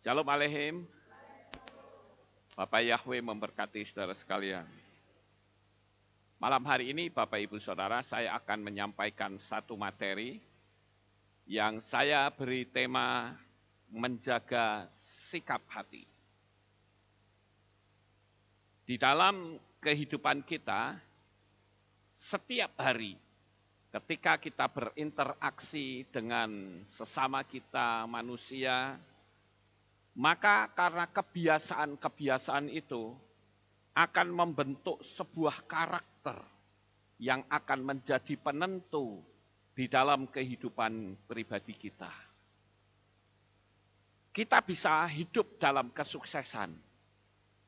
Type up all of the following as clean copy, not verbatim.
Shalom Aleihim, Bapak Yahweh memberkati saudara sekalian. Malam hari ini Bapak Ibu Saudara, saya akan menyampaikan satu materi yang saya beri tema menjaga sikap hati. Di dalam kehidupan kita, setiap hari ketika kita berinteraksi dengan sesama kita manusia, maka karena kebiasaan-kebiasaan itu akan membentuk sebuah karakter yang akan menjadi penentu di dalam kehidupan pribadi kita. Kita bisa hidup dalam kesuksesan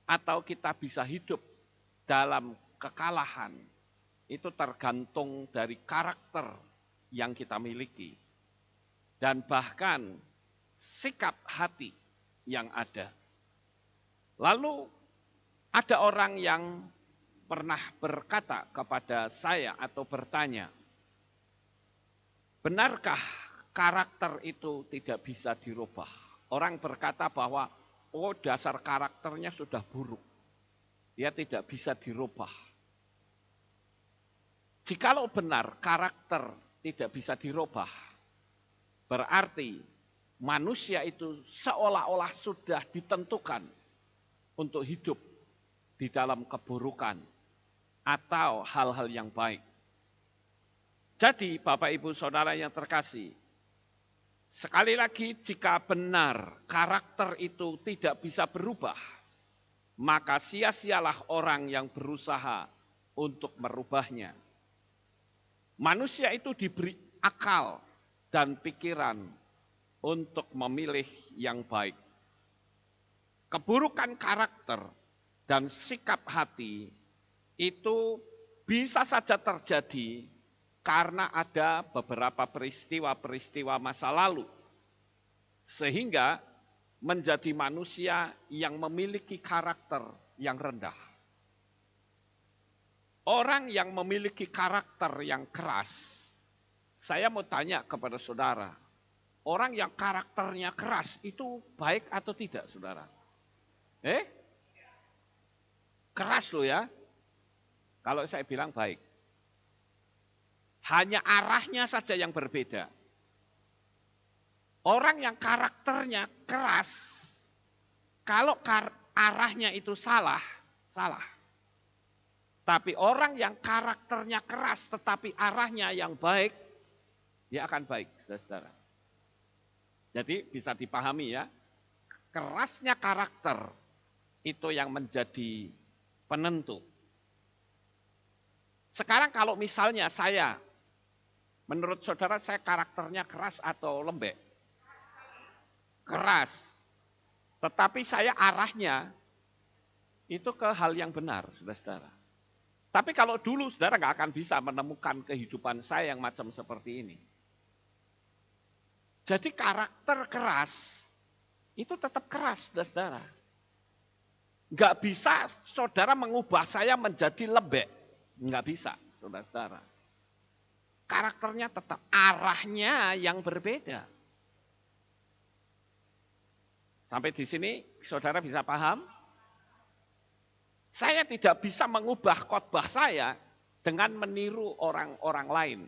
atau kita bisa hidup dalam kekalahan. Itu tergantung dari karakter yang kita miliki. Dan bahkan sikap hati yang ada. Lalu ada orang yang pernah berkata kepada saya atau bertanya, benarkah karakter itu tidak bisa dirubah? Orang berkata bahwa dasar karakternya sudah buruk. Dia tidak bisa dirubah. Jikalau benar karakter tidak bisa dirubah, berarti manusia itu seolah-olah sudah ditentukan untuk hidup di dalam keburukan atau hal-hal yang baik. Jadi Bapak Ibu Saudara yang terkasih, sekali lagi jika benar karakter itu tidak bisa berubah, maka sia-sialah orang yang berusaha untuk merubahnya. Manusia itu diberi akal dan pikiran untuk memilih yang baik. Keburukan karakter dan sikap hati itu bisa saja terjadi karena ada beberapa peristiwa-peristiwa masa lalu. Sehingga menjadi manusia yang memiliki karakter yang rendah. Orang yang memiliki karakter yang keras, saya mau tanya kepada saudara, orang yang karakternya keras itu baik atau tidak, saudara? Keras loh ya. Kalau saya bilang baik. Hanya arahnya saja yang berbeda. Orang yang karakternya keras, kalau arahnya itu salah. Tapi orang yang karakternya keras tetapi arahnya yang baik, dia akan baik, saudara. Jadi bisa dipahami ya, kerasnya karakter itu yang menjadi penentu. Sekarang kalau misalnya saya, menurut saudara saya karakternya keras atau lembek? Keras. Tetapi saya arahnya itu ke hal yang benar, saudara. Tapi kalau dulu saudara nggak akan bisa menemukan kehidupan saya yang macam seperti ini. Jadi karakter keras itu tetap keras, saudara. Nggak bisa saudara mengubah saya menjadi lembek. Nggak bisa, saudara. Karakternya tetap, arahnya yang berbeda. Sampai di sini saudara bisa paham? Saya tidak bisa mengubah khotbah saya dengan meniru orang-orang lain.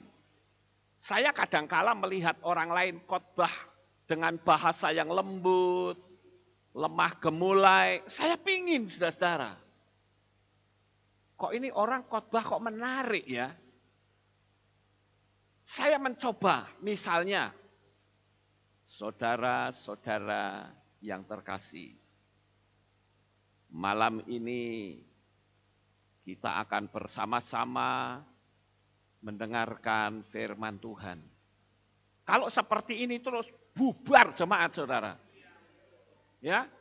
Saya kadangkala melihat orang lain khotbah dengan bahasa yang lembut, lemah gemulai. Saya pingin, saudara-saudara. Kok ini orang khotbah kok menarik ya? Saya mencoba, misalnya, saudara-saudara yang terkasih, malam ini kita akan bersama-sama mendengarkan firman Tuhan. Kalau seperti ini terus bubar jemaat saudara. Ya,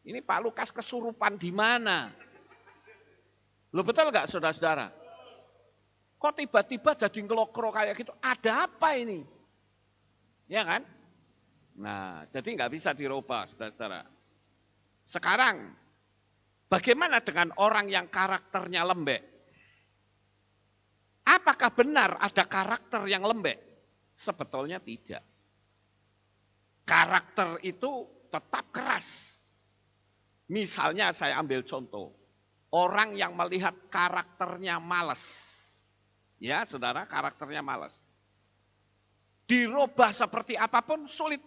ini Pak Lukas kesurupan di mana? Lo betul nggak saudara-saudara? Kok tiba-tiba jadi ngelokro kayak gitu? Ada apa ini? Ya kan? Nah, jadi nggak bisa dirubah saudara-saudara. Sekarang, bagaimana dengan orang yang karakternya lembek? Apakah benar ada karakter yang lembek? Sebetulnya tidak. Karakter itu tetap keras. Misalnya saya ambil contoh, orang yang melihat karakternya malas. Ya saudara, karakternya malas. Dirubah seperti apapun sulit.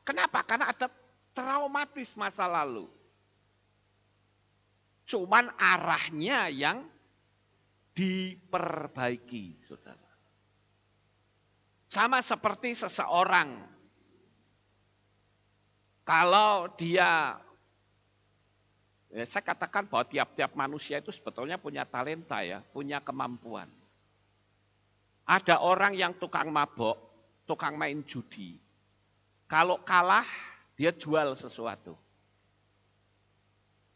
Kenapa? Karena ada traumatis masa lalu. Cuman arahnya yang diperbaiki, saudara. Sama seperti seseorang, kalau dia, ya saya katakan bahwa tiap-tiap manusia itu sebetulnya punya talenta ya, punya kemampuan. Ada orang yang tukang mabok, tukang main judi. Kalau kalah, dia jual sesuatu.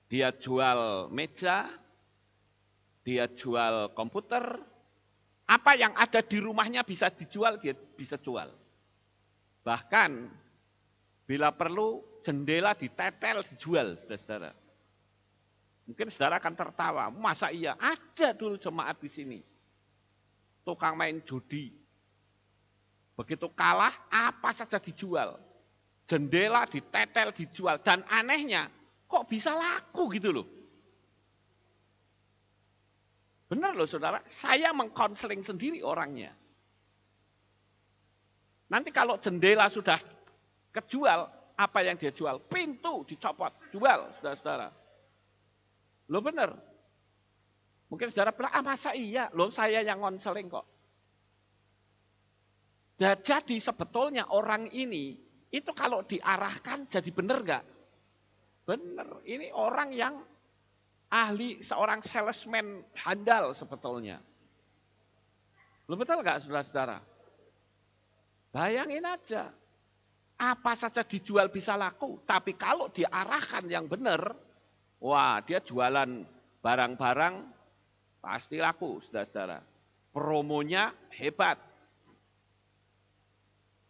Dia jual meja, dia jual komputer, apa yang ada di rumahnya bisa dijual, dia bisa jual. Bahkan bila perlu jendela ditetel dijual, saudara. Mungkin saudara akan tertawa, masa iya? Ada dulu jemaat di sini. Tukang main judi. Begitu kalah, apa saja dijual. Jendela ditetel dijual. Dan anehnya, kok bisa laku gitu loh. Benar loh saudara, saya mengkonseling sendiri orangnya. Nanti kalau jendela sudah kejual, apa yang dia jual? Pintu dicopot, jual saudara-saudara. Loh benar. Mungkin saudara bilang, masa iya? Loh saya yang konseling kok. Dan jadi sebetulnya orang ini, itu kalau diarahkan jadi benar gak? Benar, ini orang yang ahli, seorang salesman handal sebetulnya. Lo betul gak saudara-saudara? Bayangin aja, apa saja dijual bisa laku, tapi kalau diarahkan yang benar, wah dia jualan barang-barang pasti laku saudara-saudara. Promonya hebat.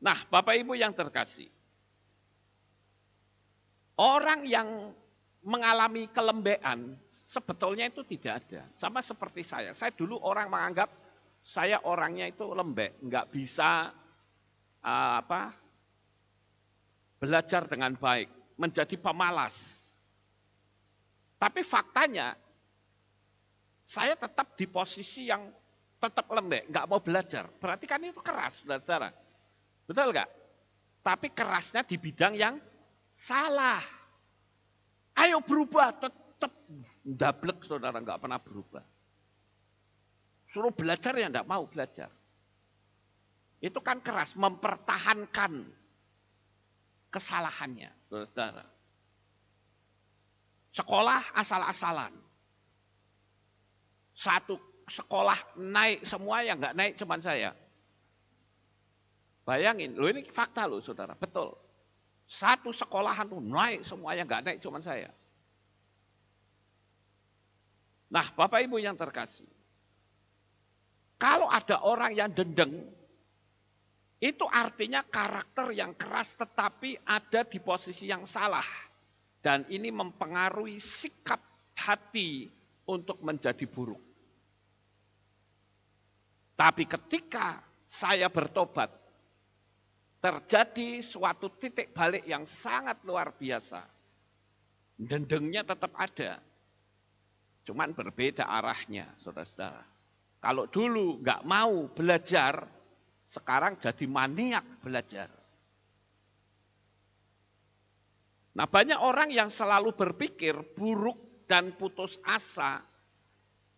Nah Bapak Ibu yang terkasih, orang yang mengalami kelembean, sebetulnya itu tidak ada. Sama seperti saya. Saya dulu orang menganggap saya orangnya itu lembek, nggak bisa belajar dengan baik, menjadi pemalas. Tapi faktanya saya tetap di posisi yang tetap lembek, nggak mau belajar. Berarti kan itu keras, saudara. Betul nggak? Tapi kerasnya di bidang yang salah. Ayo berubah, tetap ndablek saudara, nggak pernah berubah. Suruh belajar ya nggak mau belajar. Itu kan keras, mempertahankan kesalahannya, saudara. Sekolah asal-asalan. Satu sekolah naik semua, yang nggak naik cuman saya. Bayangin, loh ini fakta loh saudara, betul. Satu sekolahan tuh naik semua, yang nggak naik cuman saya. Nah Bapak Ibu yang terkasih, kalau ada orang yang dendeng, itu artinya karakter yang keras tetapi ada di posisi yang salah. Dan ini mempengaruhi sikap hati untuk menjadi buruk. Tapi ketika saya bertobat, terjadi suatu titik balik yang sangat luar biasa. Dendengnya tetap ada. Cuman berbeda arahnya, saudara-saudara. Kalau dulu nggak mau belajar, sekarang jadi maniak belajar. Nah banyak orang yang selalu berpikir buruk dan putus asa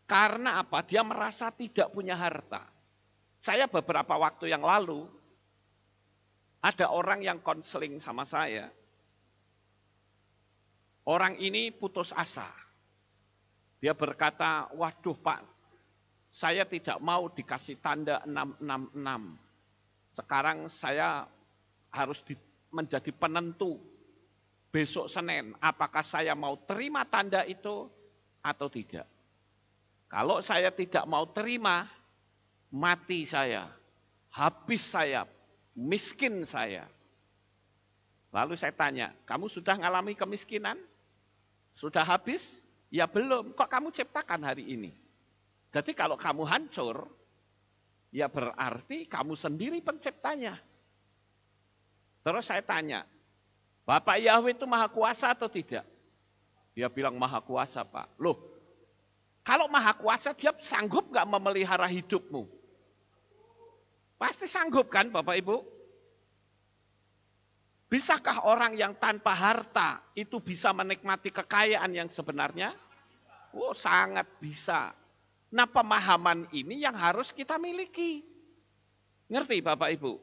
karena apa? Dia merasa tidak punya harta. Saya beberapa waktu yang lalu, ada orang yang konseling sama saya. Orang ini putus asa. Dia berkata, waduh Pak, saya tidak mau dikasih tanda 666. Sekarang saya harus menjadi penentu. Besok Senin, apakah saya mau terima tanda itu atau tidak? Kalau saya tidak mau terima, mati saya, habis saya, miskin saya. Lalu saya tanya, kamu sudah mengalami kemiskinan? Sudah habis? Ya belum, kok kamu ciptakan hari ini? Jadi kalau kamu hancur, ya berarti kamu sendiri penciptanya. Terus saya tanya, Bapak Yahweh itu maha kuasa atau tidak? Dia bilang maha kuasa, Pak. Loh, kalau maha kuasa dia sanggup nggak memelihara hidupmu? Pasti sanggup kan Bapak Ibu? Bisakah orang yang tanpa harta itu bisa menikmati kekayaan yang sebenarnya? Oh, sangat bisa. Nah, pemahaman ini yang harus kita miliki. Ngerti Bapak Ibu?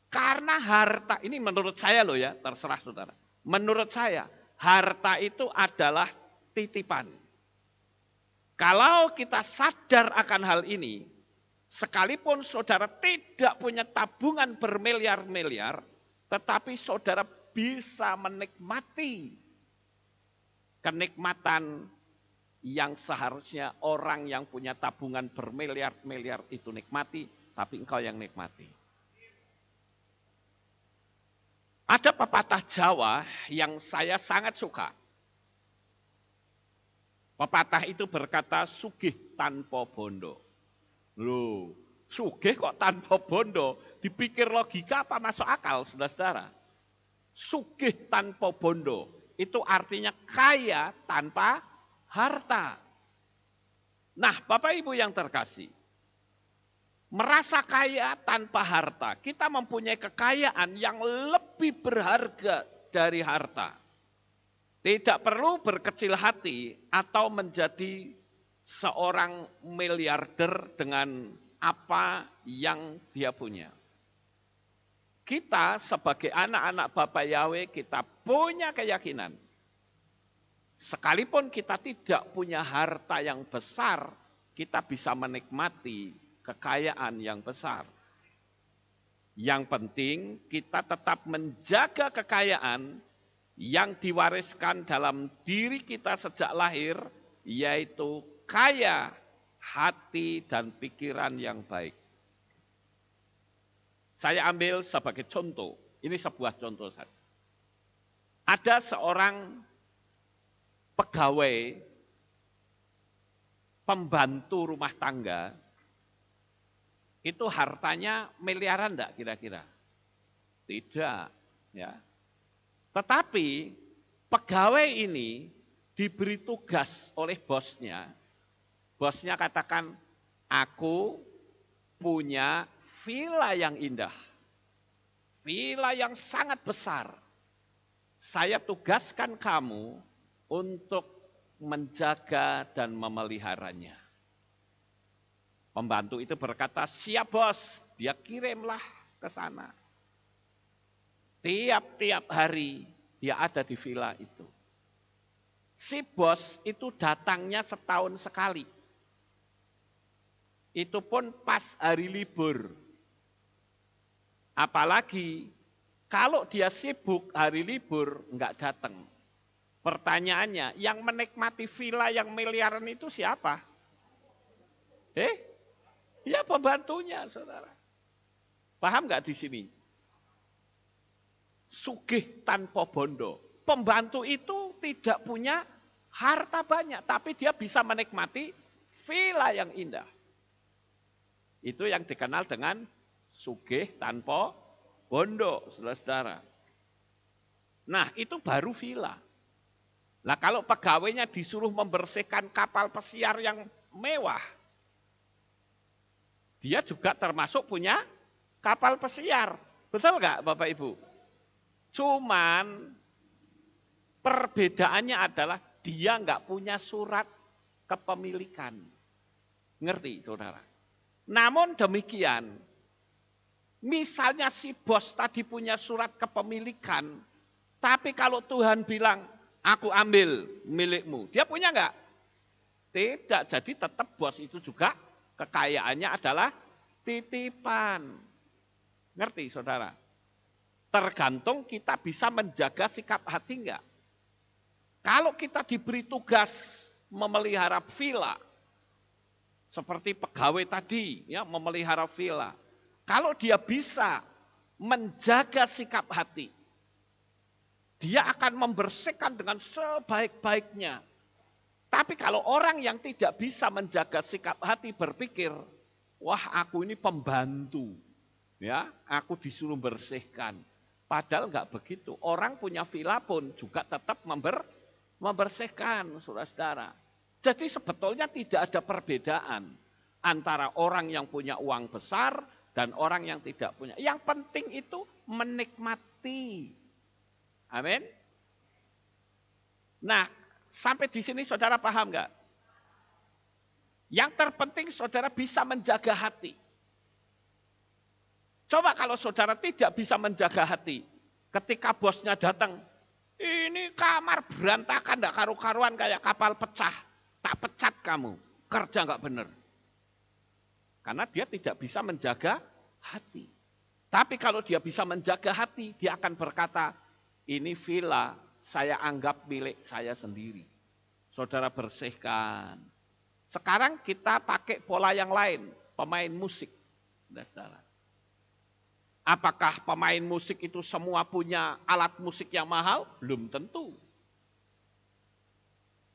Karena harta, ini menurut saya loh ya, terserah saudara. Menurut saya, harta itu adalah titipan. Kalau kita sadar akan hal ini, sekalipun saudara tidak punya tabungan bermiliar-miliar, tetapi saudara bisa menikmati kenikmatan yang seharusnya orang yang punya tabungan bermiliar-miliar itu nikmati, tapi engkau yang nikmati. Ada pepatah Jawa yang saya sangat suka. Pepatah itu berkata, sugih tanpa bondo. Loh, sugih kok tanpa bondo? Dipikir logika apa masuk akal, saudara-saudara? Sugih tanpa bondo, itu artinya kaya tanpa harta. Nah, Bapak Ibu yang terkasih, merasa kaya tanpa harta, kita mempunyai kekayaan yang lebih berharga dari harta. Tidak perlu berkecil hati atau menjadi seorang miliarder dengan apa yang dia punya. Kita sebagai anak-anak Bapak Yahweh, kita punya keyakinan. Sekalipun kita tidak punya harta yang besar, kita bisa menikmati kekayaan yang besar. Yang penting kita tetap menjaga kekayaan yang diwariskan dalam diri kita sejak lahir, yaitu kaya hati dan pikiran yang baik. Saya ambil sebagai contoh, ini sebuah contoh saja. Ada seorang pegawai pembantu rumah tangga, itu hartanya miliaran enggak kira-kira? Tidak, ya. Tetapi pegawai ini diberi tugas oleh bosnya. Bosnya katakan, aku punya villa yang indah. Villa yang sangat besar. Saya tugaskan kamu untuk menjaga dan memeliharanya. Pembantu itu berkata, siap bos, dia kirimlah ke sana. Tiap-tiap hari dia ada di villa itu. Si bos itu datangnya setahun sekali. Itu pun pas hari libur. Apalagi kalau dia sibuk hari libur enggak datang. Pertanyaannya, yang menikmati villa yang miliaran itu siapa? Ya pembantunya, saudara. Paham enggak di sini? Sugih tanpa bondo. Pembantu itu tidak punya harta banyak, tapi dia bisa menikmati villa yang indah. Itu yang dikenal dengan sugih tanpa bondo, saudara-saudara. Nah, itu baru villa. Nah, kalau pegawainya disuruh membersihkan kapal pesiar yang mewah, dia juga termasuk punya kapal pesiar. Betul nggak Bapak Ibu? Cuman perbedaannya adalah dia nggak punya surat kepemilikan. Ngerti saudara? Namun demikian, misalnya si bos tadi punya surat kepemilikan, tapi kalau Tuhan bilang, aku ambil milikmu, dia punya nggak? Tidak, jadi tetap bos itu juga kekayaannya adalah titipan. Ngerti saudara? Tergantung kita bisa menjaga sikap hati enggak. Kalau kita diberi tugas memelihara villa, seperti pegawai tadi, ya memelihara villa. Kalau dia bisa menjaga sikap hati, dia akan membersihkan dengan sebaik-baiknya. Tapi kalau orang yang tidak bisa menjaga sikap hati berpikir, wah aku ini pembantu, ya aku disuruh bersihkan. Padahal enggak begitu. Orang punya villa pun juga tetap membersihkan, saudara-saudara. Jadi sebetulnya tidak ada perbedaan antara orang yang punya uang besar dan orang yang tidak punya. Yang penting itu menikmati. Amin. Nah, sampai di sini saudara paham enggak? Yang terpenting saudara bisa menjaga hati. Coba kalau saudara tidak bisa menjaga hati, ketika bosnya datang, ini kamar berantakan, enggak karu-karuan kayak kapal pecah, tak pecat kamu, kerja enggak benar. Karena dia tidak bisa menjaga hati. Tapi kalau dia bisa menjaga hati, dia akan berkata, ini villa saya anggap milik saya sendiri. Saudara bersihkan. Sekarang kita pakai pola yang lain, pemain musik. Saudara. Apakah pemain musik itu semua punya alat musik yang mahal? Belum tentu.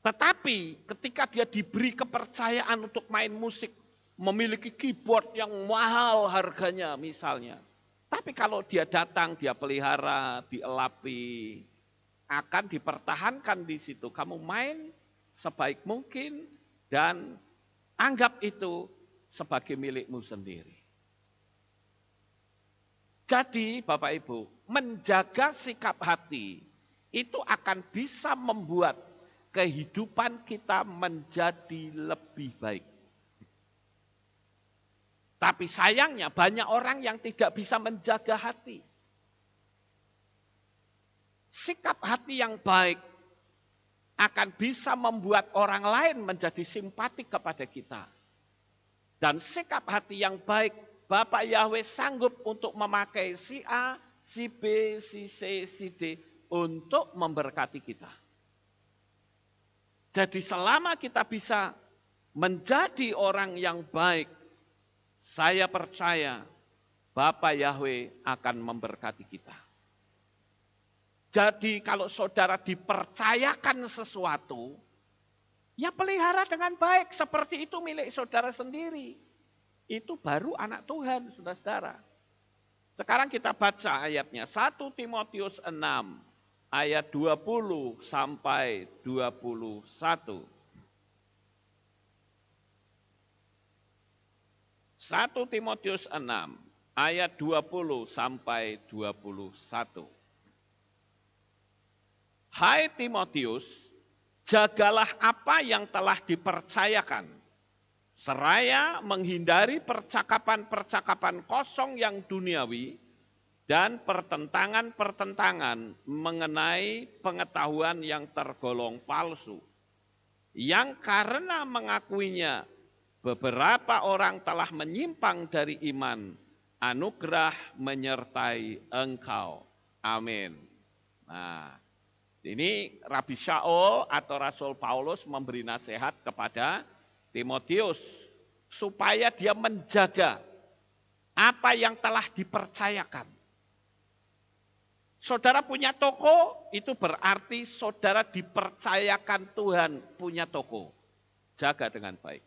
Tetapi ketika dia diberi kepercayaan untuk main musik, memiliki keyboard yang mahal harganya misalnya. Tapi kalau dia datang, dia pelihara, dielapi, akan dipertahankan di situ. Kamu main sebaik mungkin dan anggap itu sebagai milikmu sendiri. Jadi Bapak Ibu, menjaga sikap hati itu akan bisa membuat kehidupan kita menjadi lebih baik. Tapi sayangnya banyak orang yang tidak bisa menjaga hati. Sikap hati yang baik akan bisa membuat orang lain menjadi simpatik kepada kita. Dan sikap hati yang baik, Bapak Yahweh sanggup untuk memakai si A, si B, si C, si D untuk memberkati kita. Jadi selama kita bisa menjadi orang yang baik, saya percaya Bapak Yahweh akan memberkati kita. Jadi kalau saudara dipercayakan sesuatu, ya pelihara dengan baik, seperti itu milik saudara sendiri. Itu baru anak Tuhan, saudara-saudara. Sekarang kita baca ayatnya, 1 Timotius 6, ayat 20 sampai 21. 1 Timotius 6, ayat 20 sampai 21. Hai Timotius, jagalah apa yang telah dipercayakan, seraya menghindari percakapan-percakapan kosong yang duniawi dan pertentangan-pertentangan mengenai pengetahuan yang tergolong palsu, yang karena mengakuinya beberapa orang telah menyimpang dari iman, anugerah menyertai engkau. Amin. Nah, ini Rabi Shaul atau Rasul Paulus memberi nasihat kepada Timotius supaya dia menjaga apa yang telah dipercayakan. Saudara punya toko, itu berarti saudara dipercayakan Tuhan punya toko. Jaga dengan baik.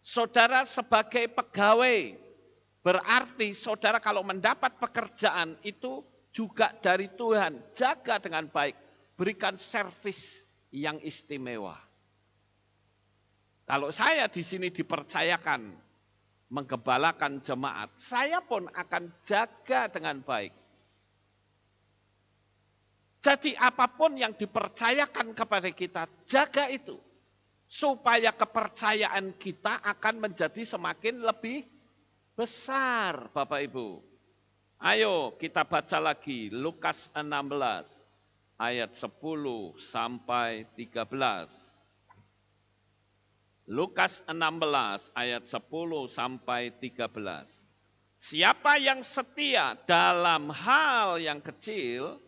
Saudara sebagai pegawai, berarti saudara kalau mendapat pekerjaan itu juga dari Tuhan, jaga dengan baik, berikan servis yang istimewa. Kalau saya di sini dipercayakan menggembalakan jemaat, saya pun akan jaga dengan baik. Jadi apapun yang dipercayakan kepada kita, jaga itu. Supaya kepercayaan kita akan menjadi semakin lebih besar, Bapak Ibu. Ayo kita baca lagi Lukas 16 ayat 10 sampai 13. Lukas 16 ayat 10 sampai 13. Siapa yang setia dalam hal yang kecil,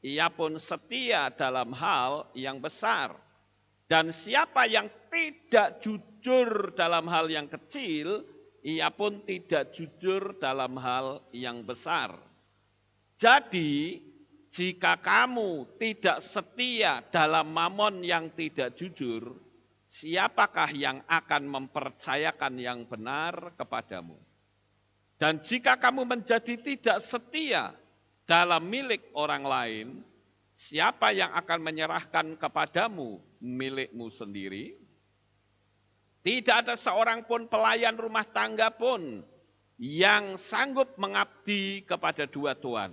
ia pun setia dalam hal yang besar. Dan siapa yang tidak jujur dalam hal yang kecil, ia pun tidak jujur dalam hal yang besar. Jadi, jika kamu tidak setia dalam mamon yang tidak jujur, siapakah yang akan mempercayakan yang benar kepadamu? Dan jika kamu menjadi tidak setia dalam milik orang lain, siapa yang akan menyerahkan kepadamu milikmu sendiri? Tidak ada seorang pun pelayan rumah tangga pun yang sanggup mengabdi kepada dua tuan.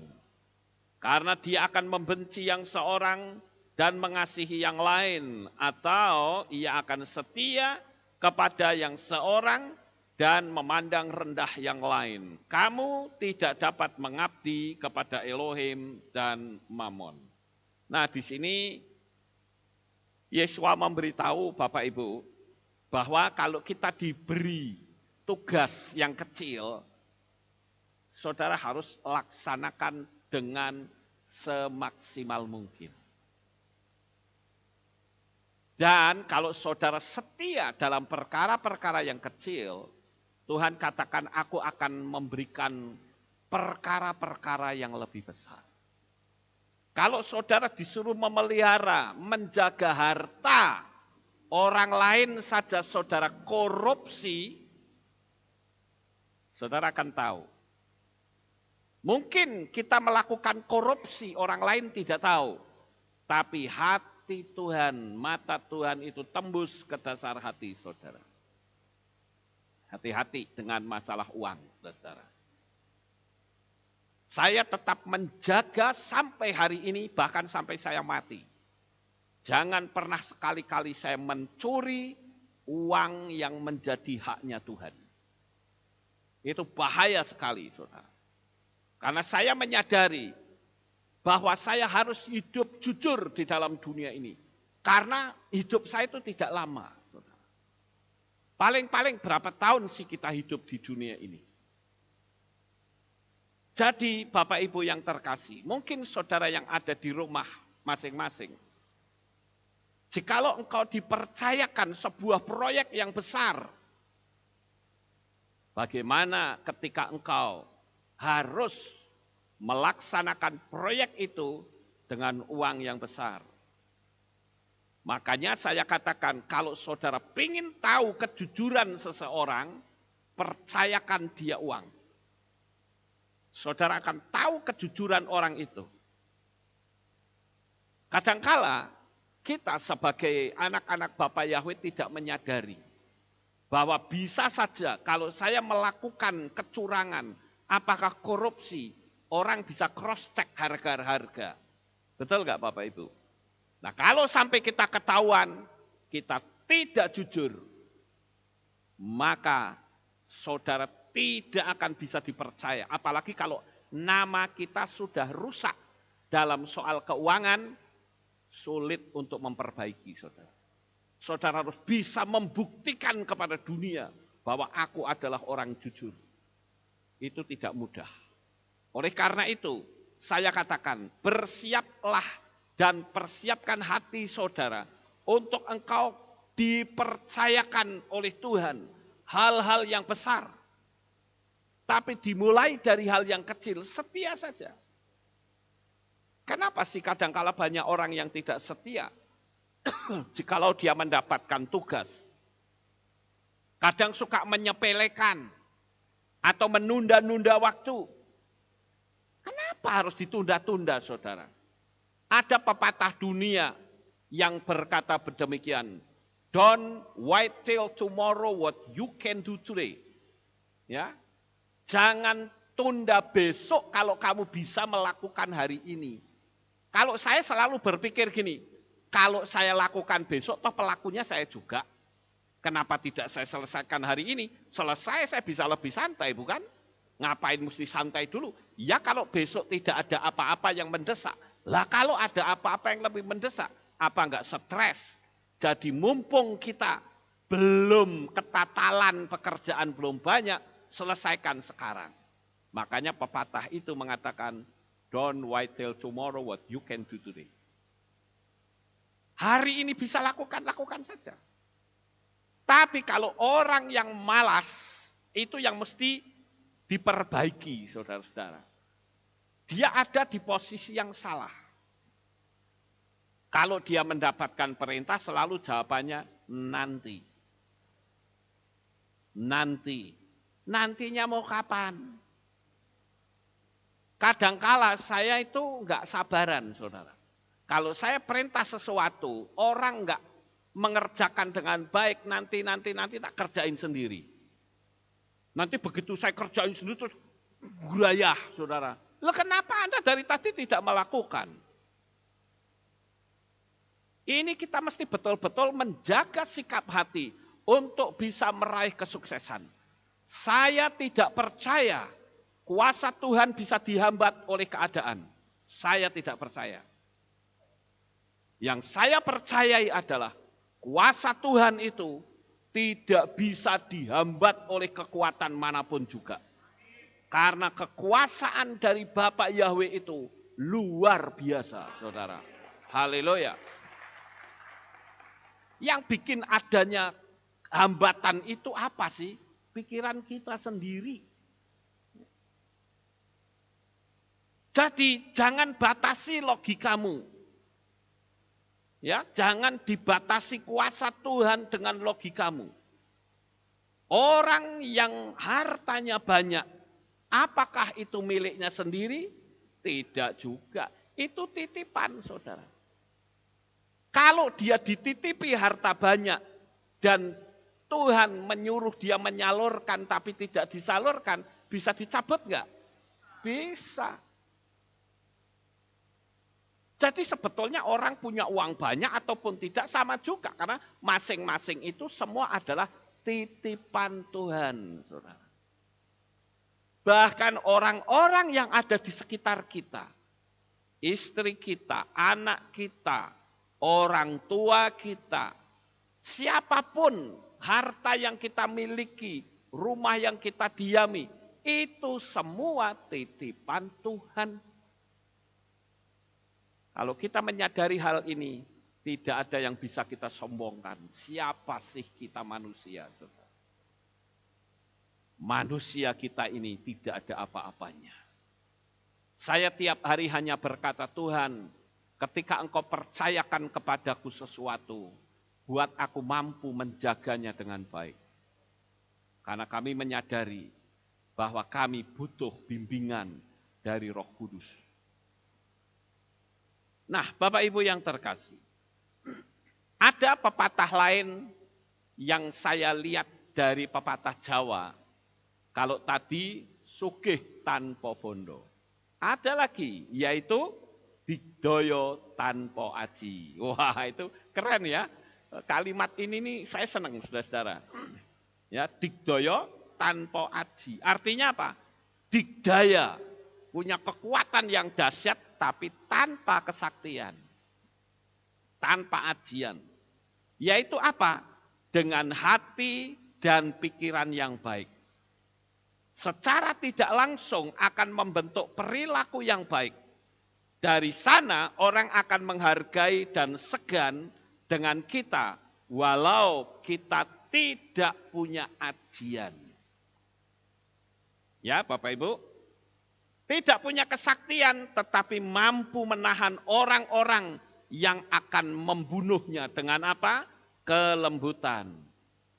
Karena dia akan membenci yang seorang dan mengasihi yang lain, atau ia akan setia kepada yang seorang dan memandang rendah yang lain. Kamu tidak dapat mengabdi kepada Elohim dan Mammon. Nah, di sini Yesua memberitahu Bapak Ibu bahwa kalau kita diberi tugas yang kecil, saudara harus laksanakan dengan semaksimal mungkin. Dan kalau saudara setia dalam perkara-perkara yang kecil, Tuhan katakan aku akan memberikan perkara-perkara yang lebih besar. Kalau saudara disuruh memelihara, menjaga harta orang lain saja saudara korupsi, saudara akan tahu. Mungkin kita melakukan korupsi, orang lain tidak tahu. Tapi hati Tuhan, mata Tuhan itu tembus ke dasar hati saudara. Hati-hati dengan masalah uang, saudara. Saya tetap menjaga sampai hari ini, bahkan sampai saya mati. Jangan pernah sekali-kali saya mencuri uang yang menjadi haknya Tuhan. Itu bahaya sekali, saudara. Karena saya menyadari bahwa saya harus hidup jujur di dalam dunia ini. Karena hidup saya itu tidak lama. Paling-paling berapa tahun sih kita hidup di dunia ini. Jadi Bapak Ibu yang terkasih, mungkin saudara yang ada di rumah masing-masing. Jikalau engkau dipercayakan sebuah proyek yang besar, bagaimana ketika engkau harus melaksanakan proyek itu dengan uang yang besar. Makanya saya katakan kalau saudara ingin tahu kejujuran seseorang, percayakan dia uang. Saudara akan tahu kejujuran orang itu. Kadangkala kita sebagai anak-anak Bapak Yahweh tidak menyadari bahwa bisa saja kalau saya melakukan kecurangan, apakah korupsi, orang bisa cross-check harga-harga. Betul nggak Bapak Ibu? Nah kalau sampai kita ketahuan, kita tidak jujur, maka saudara tidak akan bisa dipercaya. Apalagi kalau nama kita sudah rusak dalam soal keuangan, sulit untuk memperbaiki saudara. Saudara harus bisa membuktikan kepada dunia bahwa aku adalah orang jujur. Itu tidak mudah. Oleh karena itu, saya katakan bersiaplah dan persiapkan hati saudara untuk engkau dipercayakan oleh Tuhan hal-hal yang besar. Tapi dimulai dari hal yang kecil, setia saja. Kenapa sih kadang-kala banyak orang yang tidak setia? Jikalau dia mendapatkan tugas. Kadang suka menyepelekan atau menunda-nunda waktu. Kenapa harus ditunda-tunda saudara? Ada pepatah dunia yang berkata demikian. Don't wait till tomorrow what you can do today. Ya, jangan tunda besok kalau kamu bisa melakukan hari ini. Kalau saya selalu berpikir gini, kalau saya lakukan besok, toh pelakunya saya juga. Kenapa tidak saya selesaikan hari ini? Selesai saya bisa lebih santai, bukan? Ngapain mesti santai dulu? Ya kalau besok tidak ada apa-apa yang mendesak. Lah kalau ada apa-apa yang lebih mendesak, apa enggak stres? Jadi mumpung kita belum ketatalan pekerjaan belum banyak, selesaikan sekarang. Makanya pepatah itu mengatakan, don't wait till tomorrow what you can do today. Hari ini bisa lakukan saja. Tapi kalau orang yang malas, itu yang mesti diperbaiki saudara-saudara. Dia ada di posisi yang salah. Kalau dia mendapatkan perintah selalu jawabannya nanti. Nanti. Nantinya mau kapan? Kadangkala saya itu enggak sabaran, saudara. Kalau saya perintah sesuatu, orang enggak mengerjakan dengan baik, nanti tak kerjain sendiri. Nanti begitu saya kerjain sendiri terus gurayah, saudara. Loh kenapa Anda dari tadi tidak melakukan? Ini kita mesti betul-betul menjaga sikap hati untuk bisa meraih kesuksesan. Saya tidak percaya kuasa Tuhan bisa dihambat oleh keadaan. Saya tidak percaya. Yang saya percayai adalah kuasa Tuhan itu tidak bisa dihambat oleh kekuatan manapun juga. Karena kekuasaan dari Bapak Yahweh itu luar biasa, saudara. Haleluya. Yang bikin adanya hambatan itu apa sih? Pikiran kita sendiri. Jadi jangan batasi logikamu. Ya, jangan dibatasi kuasa Tuhan dengan logikamu. Orang yang hartanya banyak, apakah itu miliknya sendiri? Tidak juga. Itu titipan, saudara. Kalau dia dititipi harta banyak dan Tuhan menyuruh dia menyalurkan tapi tidak disalurkan, bisa dicabut enggak? Bisa. Jadi sebetulnya orang punya uang banyak ataupun tidak sama juga. Karena masing-masing itu semua adalah titipan Tuhan. Saudara. Bahkan orang-orang yang ada di sekitar kita. Istri kita, anak kita, orang tua kita. Siapapun harta yang kita miliki, rumah yang kita diami. Itu semua titipan Tuhan. Kalau kita menyadari hal ini, tidak ada yang bisa kita sombongkan. Siapa sih kita manusia? Saudara? Manusia kita ini tidak ada apa-apanya. Saya tiap hari hanya berkata, Tuhan, ketika Engkau percayakan kepadaku sesuatu, buat aku mampu menjaganya dengan baik. Karena kami menyadari bahwa kami butuh bimbingan dari Roh Kudus. Nah, Bapak Ibu yang terkasih, ada pepatah lain yang saya lihat dari pepatah Jawa. Kalau tadi sugih tanpa bondo. Ada lagi, yaitu digdaya tanpa aji. Wah, itu keren ya. Kalimat ini nih saya senang, saudara-saudara. Ya, digdaya tanpa aji. Artinya apa? Digdaya, punya kekuatan yang dahsyat tapi tanpa kesaktian. Tanpa ajian. Yaitu apa? Dengan hati dan pikiran yang baik. Secara tidak langsung akan membentuk perilaku yang baik. Dari sana orang akan menghargai dan segan dengan kita walau kita tidak punya ajian. Ya Bapak Ibu, tidak punya kesaktian tetapi mampu menahan orang-orang yang akan membunuhnya dengan apa? Kelembutan.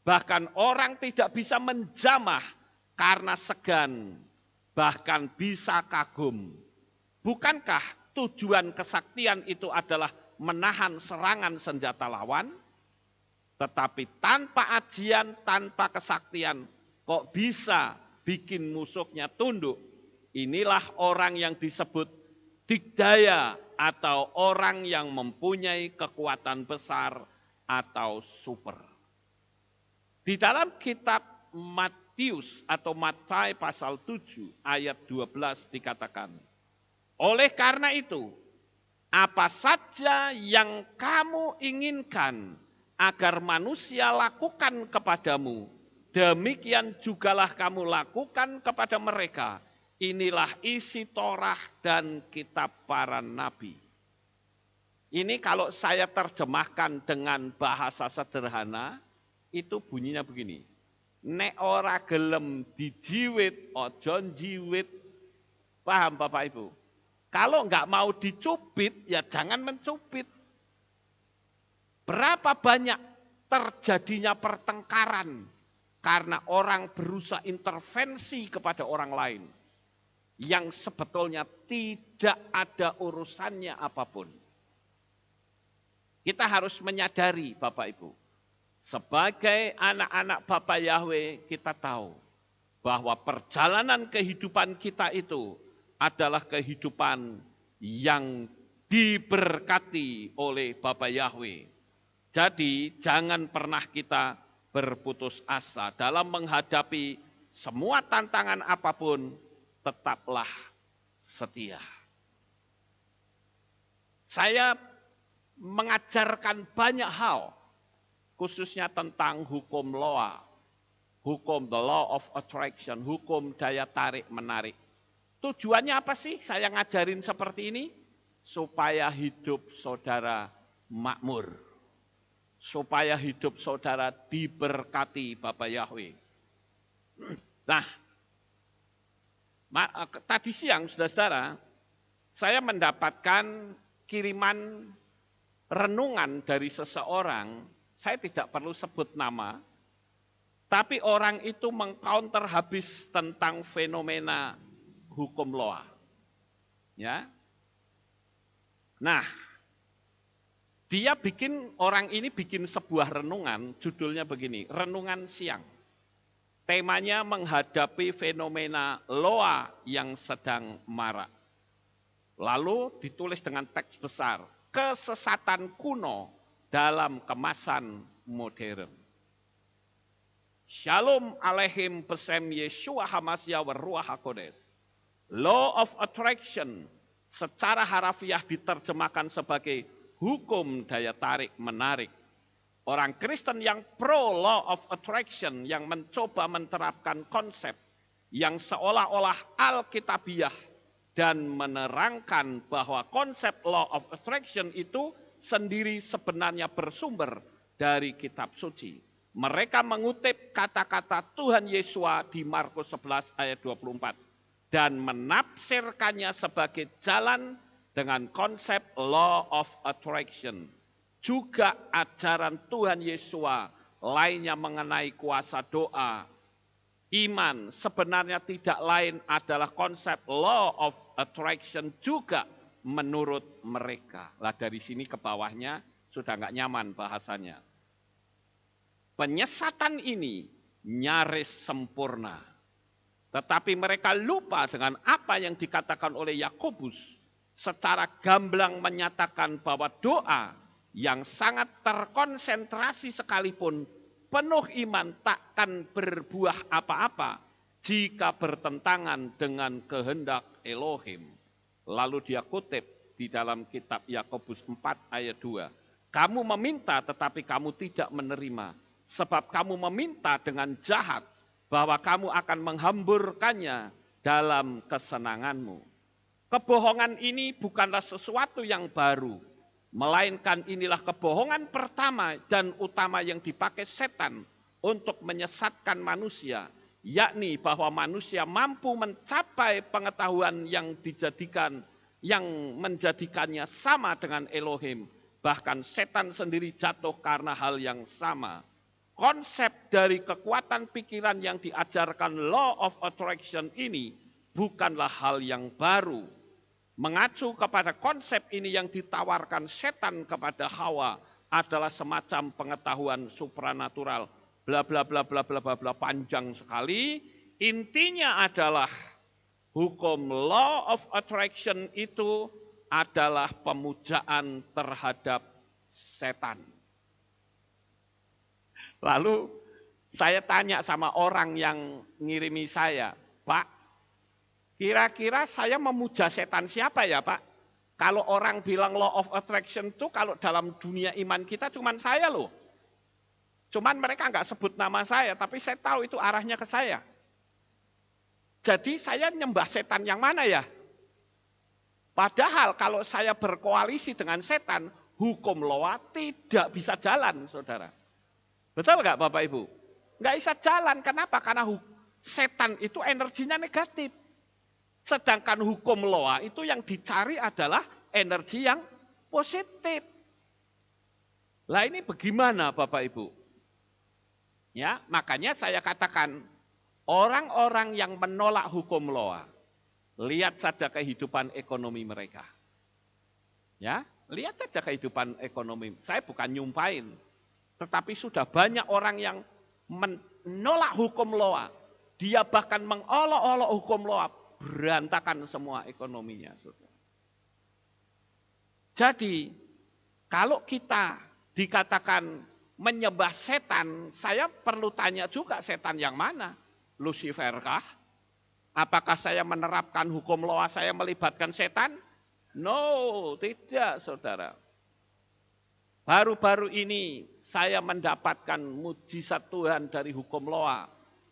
Bahkan orang tidak bisa menjamah karena segan, bahkan bisa kagum. Bukankah tujuan kesaktian itu adalah menahan serangan senjata lawan? Tetapi tanpa ajian, tanpa kesaktian, kok bisa bikin musuhnya tunduk? Inilah orang yang disebut digdaya atau orang yang mempunyai kekuatan besar atau super. Di dalam kitab Matius atau Matai pasal 7 ayat 12 dikatakan, oleh karena itu, apa saja yang kamu inginkan agar manusia lakukan kepadamu, demikian jugalah kamu lakukan kepada mereka. Inilah isi Torah dan kitab para nabi. Ini kalau saya terjemahkan dengan bahasa sederhana, itu bunyinya begini. Nek ora gelem dijiwit, ojo njiwit. Paham Bapak Ibu? Kalau enggak mau dicubit, ya jangan mencubit. Berapa banyak terjadinya pertengkaran karena orang berusaha intervensi kepada orang lain. yang sebetulnya tidak ada urusannya apapun. Kita harus menyadari Bapak Ibu, sebagai anak-anak Bapa Yahweh kita tahu bahwa perjalanan kehidupan kita itu adalah kehidupan yang diberkati oleh Bapa Yahweh. Jadi jangan pernah kita berputus asa dalam menghadapi semua tantangan apapun, tetaplah setia. Saya mengajarkan banyak hal, khususnya tentang hukum Loa, hukum the law of attraction, hukum daya tarik menarik. Tujuannya apa sih saya ngajarin seperti ini? Supaya hidup saudara makmur, supaya hidup saudara diberkati Bapa Yahweh. Nah, tadi siang saudara-saudara, saya mendapatkan kiriman renungan dari seseorang, saya tidak perlu sebut nama, tapi orang itu mengcounter habis tentang fenomena hukum Loa. Ya. Nah, orang ini bikin sebuah renungan, judulnya begini, Renungan Siang. Temanya menghadapi fenomena Loa yang sedang marak. Lalu ditulis dengan teks besar, kesesatan kuno dalam kemasan modern. Shalom aleihim besem Yeshua Hamasya Waruah HaKodes. Law of attraction secara harafiah diterjemahkan sebagai hukum daya tarik menarik. Orang Kristen yang pro law of attraction yang mencoba menerapkan konsep yang seolah-olah alkitabiah dan menerangkan bahwa konsep law of attraction itu sendiri sebenarnya bersumber dari kitab suci. Mereka mengutip kata-kata Tuhan Yesus di Markus 11 ayat 24 dan menafsirkannya sebagai jalan dengan konsep law of attraction. Juga ajaran Tuhan Yesus lainnya mengenai kuasa doa, iman sebenarnya tidak lain adalah konsep law of attraction juga menurut mereka. Lah dari sini ke bawahnya sudah nggak nyaman bahasanya. Penyesatan ini nyaris sempurna. Tetapi mereka lupa dengan apa yang dikatakan oleh Yakobus secara gamblang menyatakan bahwa doa yang sangat terkonsentrasi sekalipun penuh iman takkan berbuah apa-apa jika bertentangan dengan kehendak Elohim. Lalu dia kutip di dalam kitab Yakobus 4 ayat 2. Kamu meminta tetapi kamu tidak menerima. Sebab kamu meminta dengan jahat bahwa kamu akan menghamburkannya dalam kesenanganmu. Kebohongan ini bukanlah sesuatu yang baru. Melainkan inilah kebohongan pertama dan utama yang dipakai setan untuk menyesatkan manusia, yakni bahwa manusia mampu mencapai pengetahuan yang menjadikannya sama dengan Elohim. Bahkan setan sendiri jatuh karena hal yang sama. Konsep dari kekuatan pikiran yang diajarkan law of attraction ini bukanlah hal yang baru. Mengacu kepada konsep ini yang ditawarkan setan kepada Hawa adalah semacam pengetahuan supranatural. Bla bla bla bla bla bla bla panjang sekali. Intinya adalah hukum law of attraction itu adalah pemujaan terhadap setan. Lalu saya tanya sama orang yang ngirimi saya, Pak, kira-kira saya memuja setan siapa ya Pak? Kalau orang bilang law of attraction itu kalau dalam dunia iman kita cuman saya loh. Cuman mereka nggak sebut nama saya, tapi saya tahu itu arahnya ke saya. Jadi saya nyembah setan yang mana ya? Padahal kalau saya berkoalisi dengan setan, hukum Loa tidak bisa jalan, saudara. Betul nggak Bapak Ibu? Nggak bisa jalan, kenapa? Karena setan itu energinya negatif. Sedangkan hukum Loa itu yang dicari adalah energi yang positif. Lah ini bagaimana Bapak Ibu? Ya, makanya saya katakan orang-orang yang menolak hukum Loa Lihat saja kehidupan ekonomi mereka. Ya, lihat saja kehidupan ekonomi. Saya bukan nyumpain, tetapi sudah banyak orang yang menolak hukum Noah. Dia bahkan mengolok-olok hukum Noah, berantakan semua ekonominya. Jadi, kalau kita dikatakan menyembah setan, saya perlu tanya juga setan yang mana? Lucifer kah? Apakah saya menerapkan hukum Noah, saya melibatkan setan? No, tidak saudara. Baru-baru ini saya mendapatkan mujizat Tuhan dari hukum Noah,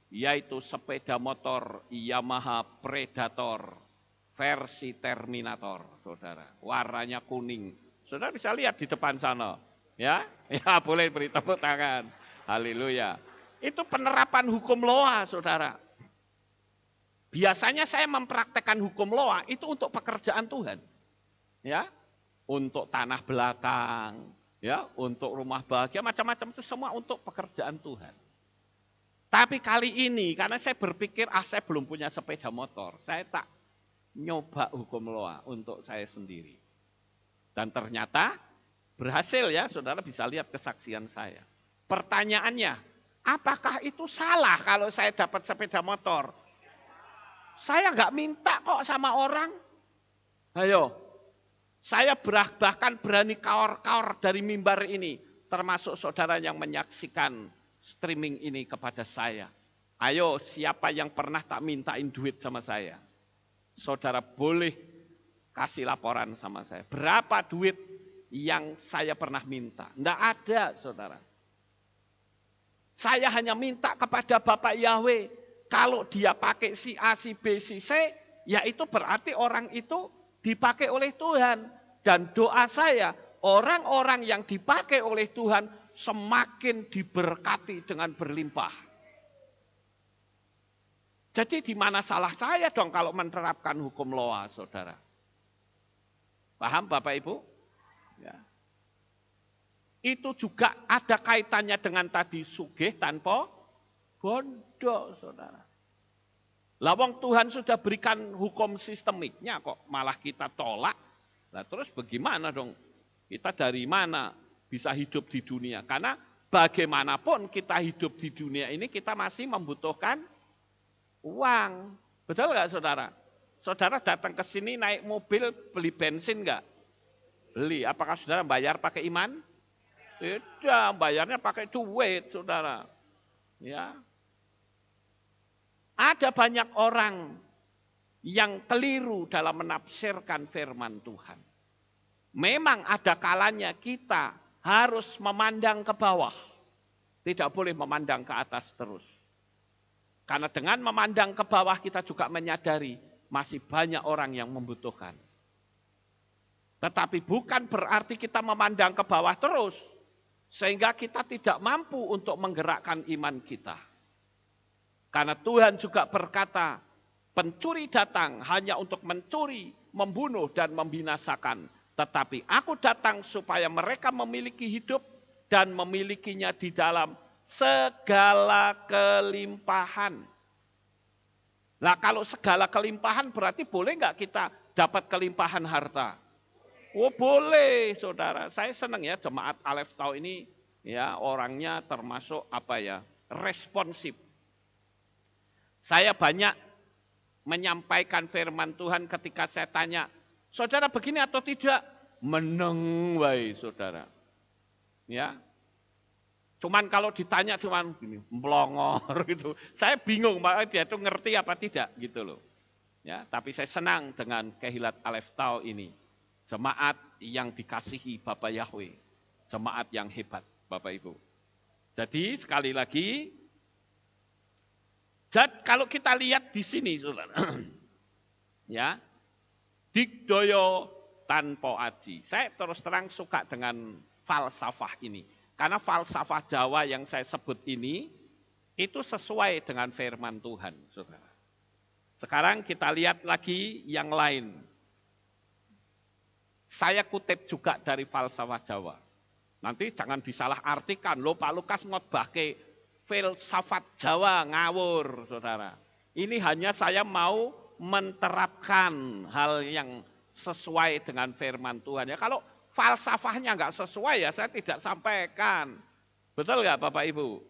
yaitu sepeda motor Yamaha Predator versi Terminator, saudara. Warnanya kuning. Saudara bisa lihat di depan sana. Ya, ya boleh beri tepuk tangan. Haleluya. Itu penerapan hukum Noah, saudara. Biasanya saya mempraktekkan hukum Noah itu untuk pekerjaan Tuhan. Ya, untuk tanah belakang, ya, untuk rumah bahagia, macam-macam itu semua untuk pekerjaan Tuhan. Tapi kali ini karena saya berpikir saya belum punya sepeda motor, saya tak nyoba hukum Noah untuk saya sendiri. Dan ternyata berhasil ya, saudara bisa lihat kesaksian saya. Pertanyaannya, apakah itu salah kalau saya dapat sepeda motor? Saya nggak minta kok sama orang. Ayo, saya bahkan berani kaor-kaor dari mimbar ini, termasuk saudara yang menyaksikan streaming ini kepada saya. Ayo, siapa yang pernah tak mintain duit sama saya? Saudara boleh kasih laporan sama saya. Berapa duit yang saya pernah minta? Enggak ada, saudara. Saya hanya minta kepada Bapak Yahweh, kalau dia pakai si A, si B, si C, ya itu berarti orang itu dipakai oleh Tuhan. Dan doa saya, orang-orang yang dipakai oleh Tuhan semakin diberkati dengan berlimpah. Jadi di mana salah saya dong kalau menerapkan hukum Noah, saudara? Paham Bapak Ibu? Ya. Itu juga ada kaitannya dengan tadi sugih tanpa bondo, saudara. Lawang Tuhan sudah berikan hukum sistemiknya kok malah kita tolak. Nah terus bagaimana dong? Kita dari mana bisa hidup di dunia? Karena bagaimanapun kita hidup di dunia ini kita masih membutuhkan uang. Betul nggak saudara? Saudara datang ke sini naik mobil beli bensin nggak? Beli. Apakah saudara bayar pakai iman? Tidak, bayarnya pakai duit saudara. Ya. Ada banyak orang yang keliru dalam menafsirkan firman Tuhan. Memang ada kalanya kita harus memandang ke bawah. Tidak boleh memandang ke atas terus. Karena dengan memandang ke bawah kita juga menyadari masih banyak orang yang membutuhkan. Tetapi bukan berarti kita memandang ke bawah terus. Sehingga kita tidak mampu untuk menggerakkan iman kita. Karena Tuhan juga berkata, pencuri datang hanya untuk mencuri, membunuh, dan membinasakan. Tetapi aku datang supaya mereka memiliki hidup dan memilikinya di dalam segala kelimpahan. Nah kalau segala kelimpahan berarti boleh nggak kita dapat kelimpahan harta? Oh boleh saudara, saya senang ya jemaat Aleph Tau ini ya orangnya termasuk responsif. Saya banyak menyampaikan firman Tuhan ketika saya tanya, saudara begini atau tidak? Meneng wae saudara. Ya. Cuman kalau ditanya cuman gini, melongor gitu. Saya bingung Pak dia itu ngerti apa tidak gitu loh. Ya, tapi saya senang dengan Kehilat Aleph Tau ini. Jemaat yang dikasihi Bapak Yahweh. Jemaat yang hebat Bapak Ibu. Jadi sekali lagi kalau kita lihat di sini, saudara, ya, digdoyo tanpa aji. Saya terus terang suka dengan falsafah ini, karena falsafah Jawa yang saya sebut ini itu sesuai dengan firman Tuhan, saudara. Sekarang kita lihat lagi yang lain. Saya kutip juga dari falsafah Jawa. Nanti jangan disalahartikan, loh Pak Lukas ngotbahke filsafat Jawa ngawur, saudara. Ini hanya saya mau menerapkan hal yang sesuai dengan firman Tuhan. Ya kalau falsafahnya nggak sesuai ya saya tidak sampaikan. Betul nggak Bapak Ibu?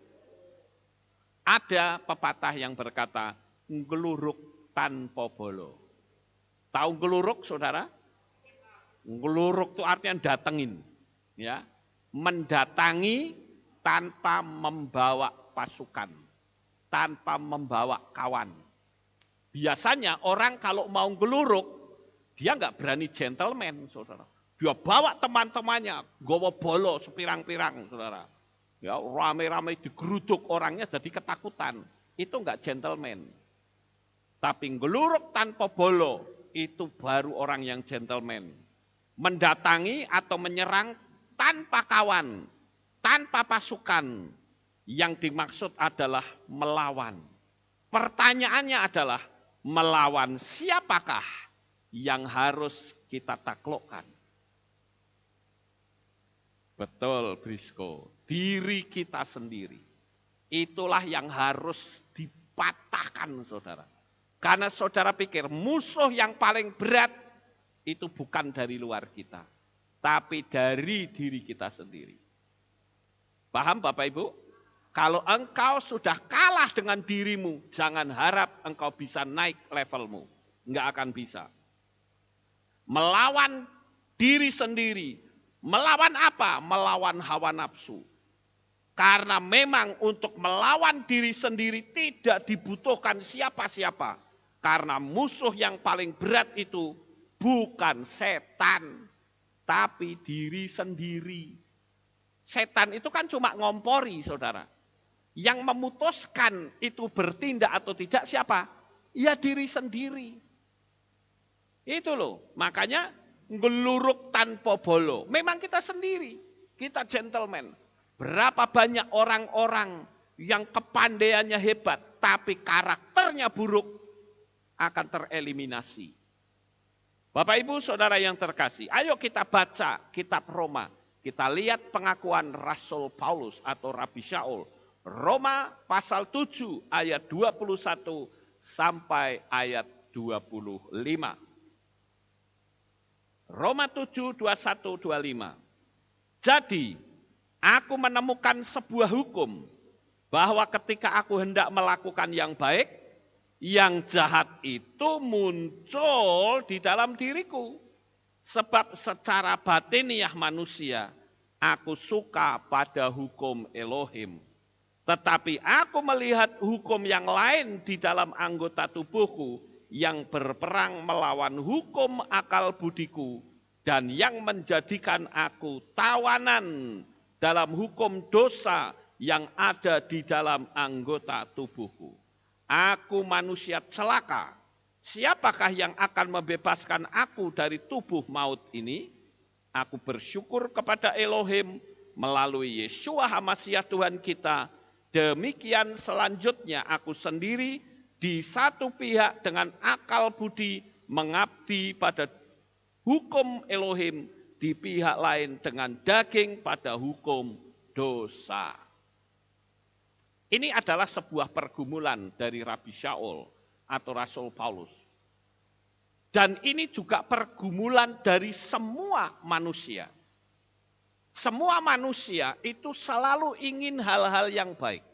Ada pepatah yang berkata, ngeluruk tanpa bolo. Tahu ngeluruk saudara? Ngeluruk itu artinya datengin. Ya, mendatangi tanpa membawa pasukan, tanpa membawa kawan. Biasanya orang kalau mau ngeluruk, dia nggak berani gentleman, saudara. Dia bawa teman-temannya, gowo bolo sepirang-pirang, saudara. Ya, rame-rame digeruduk orangnya jadi ketakutan. Itu nggak gentleman. Tapi ngeluruk tanpa bolo, itu baru orang yang gentleman. Mendatangi atau menyerang tanpa kawan, tanpa pasukan. Yang dimaksud adalah melawan. Pertanyaannya adalah, melawan siapakah yang harus kita taklukkan? Betul, Brisco. Diri kita sendiri. Itulah yang harus dipatahkan, saudara. Karena saudara pikir musuh yang paling berat itu bukan dari luar kita. Tapi dari diri kita sendiri. Paham Bapak Ibu? Kalau engkau sudah kalah dengan dirimu, jangan harap engkau bisa naik levelmu. Enggak akan bisa. Melawan diri sendiri. Melawan apa? Melawan hawa nafsu. Karena memang untuk melawan diri sendiri tidak dibutuhkan siapa-siapa. Karena musuh yang paling berat itu bukan setan, tapi diri sendiri. Setan itu kan cuma ngompori, saudara. Yang memutuskan itu bertindak atau tidak siapa? Ya diri sendiri. Itu loh, makanya ngeluruk tanpa bolo. Memang kita sendiri, kita gentleman. Berapa banyak orang-orang yang kepandaiannya hebat, tapi karakternya buruk akan tereliminasi. Bapak Ibu Saudara yang terkasih, ayo kita baca kitab Roma. Kita lihat pengakuan Rasul Paulus atau Rabi Shaul. Roma pasal 7 ayat 21 sampai ayat 25. Roma 7, 21, 25. Jadi, aku menemukan sebuah hukum bahwa ketika aku hendak melakukan yang baik, yang jahat itu muncul di dalam diriku. Sebab secara batiniah manusia, aku suka pada hukum Elohim. Tetapi aku melihat hukum yang lain di dalam anggota tubuhku yang berperang melawan hukum akal budiku dan yang menjadikan aku tawanan dalam hukum dosa yang ada di dalam anggota tubuhku. Aku manusia celaka. Siapakah yang akan membebaskan aku dari tubuh maut ini? Aku bersyukur kepada Elohim melalui Yeshua HaMasyiah Tuhan kita. Demikian selanjutnya aku sendiri di satu pihak dengan akal budi mengabdi pada hukum Elohim, di pihak lain dengan daging pada hukum dosa. Ini adalah sebuah pergumulan dari Rabi Shaul atau Rasul Paulus. Dan ini juga pergumulan dari semua manusia. Semua manusia itu selalu ingin hal-hal yang baik.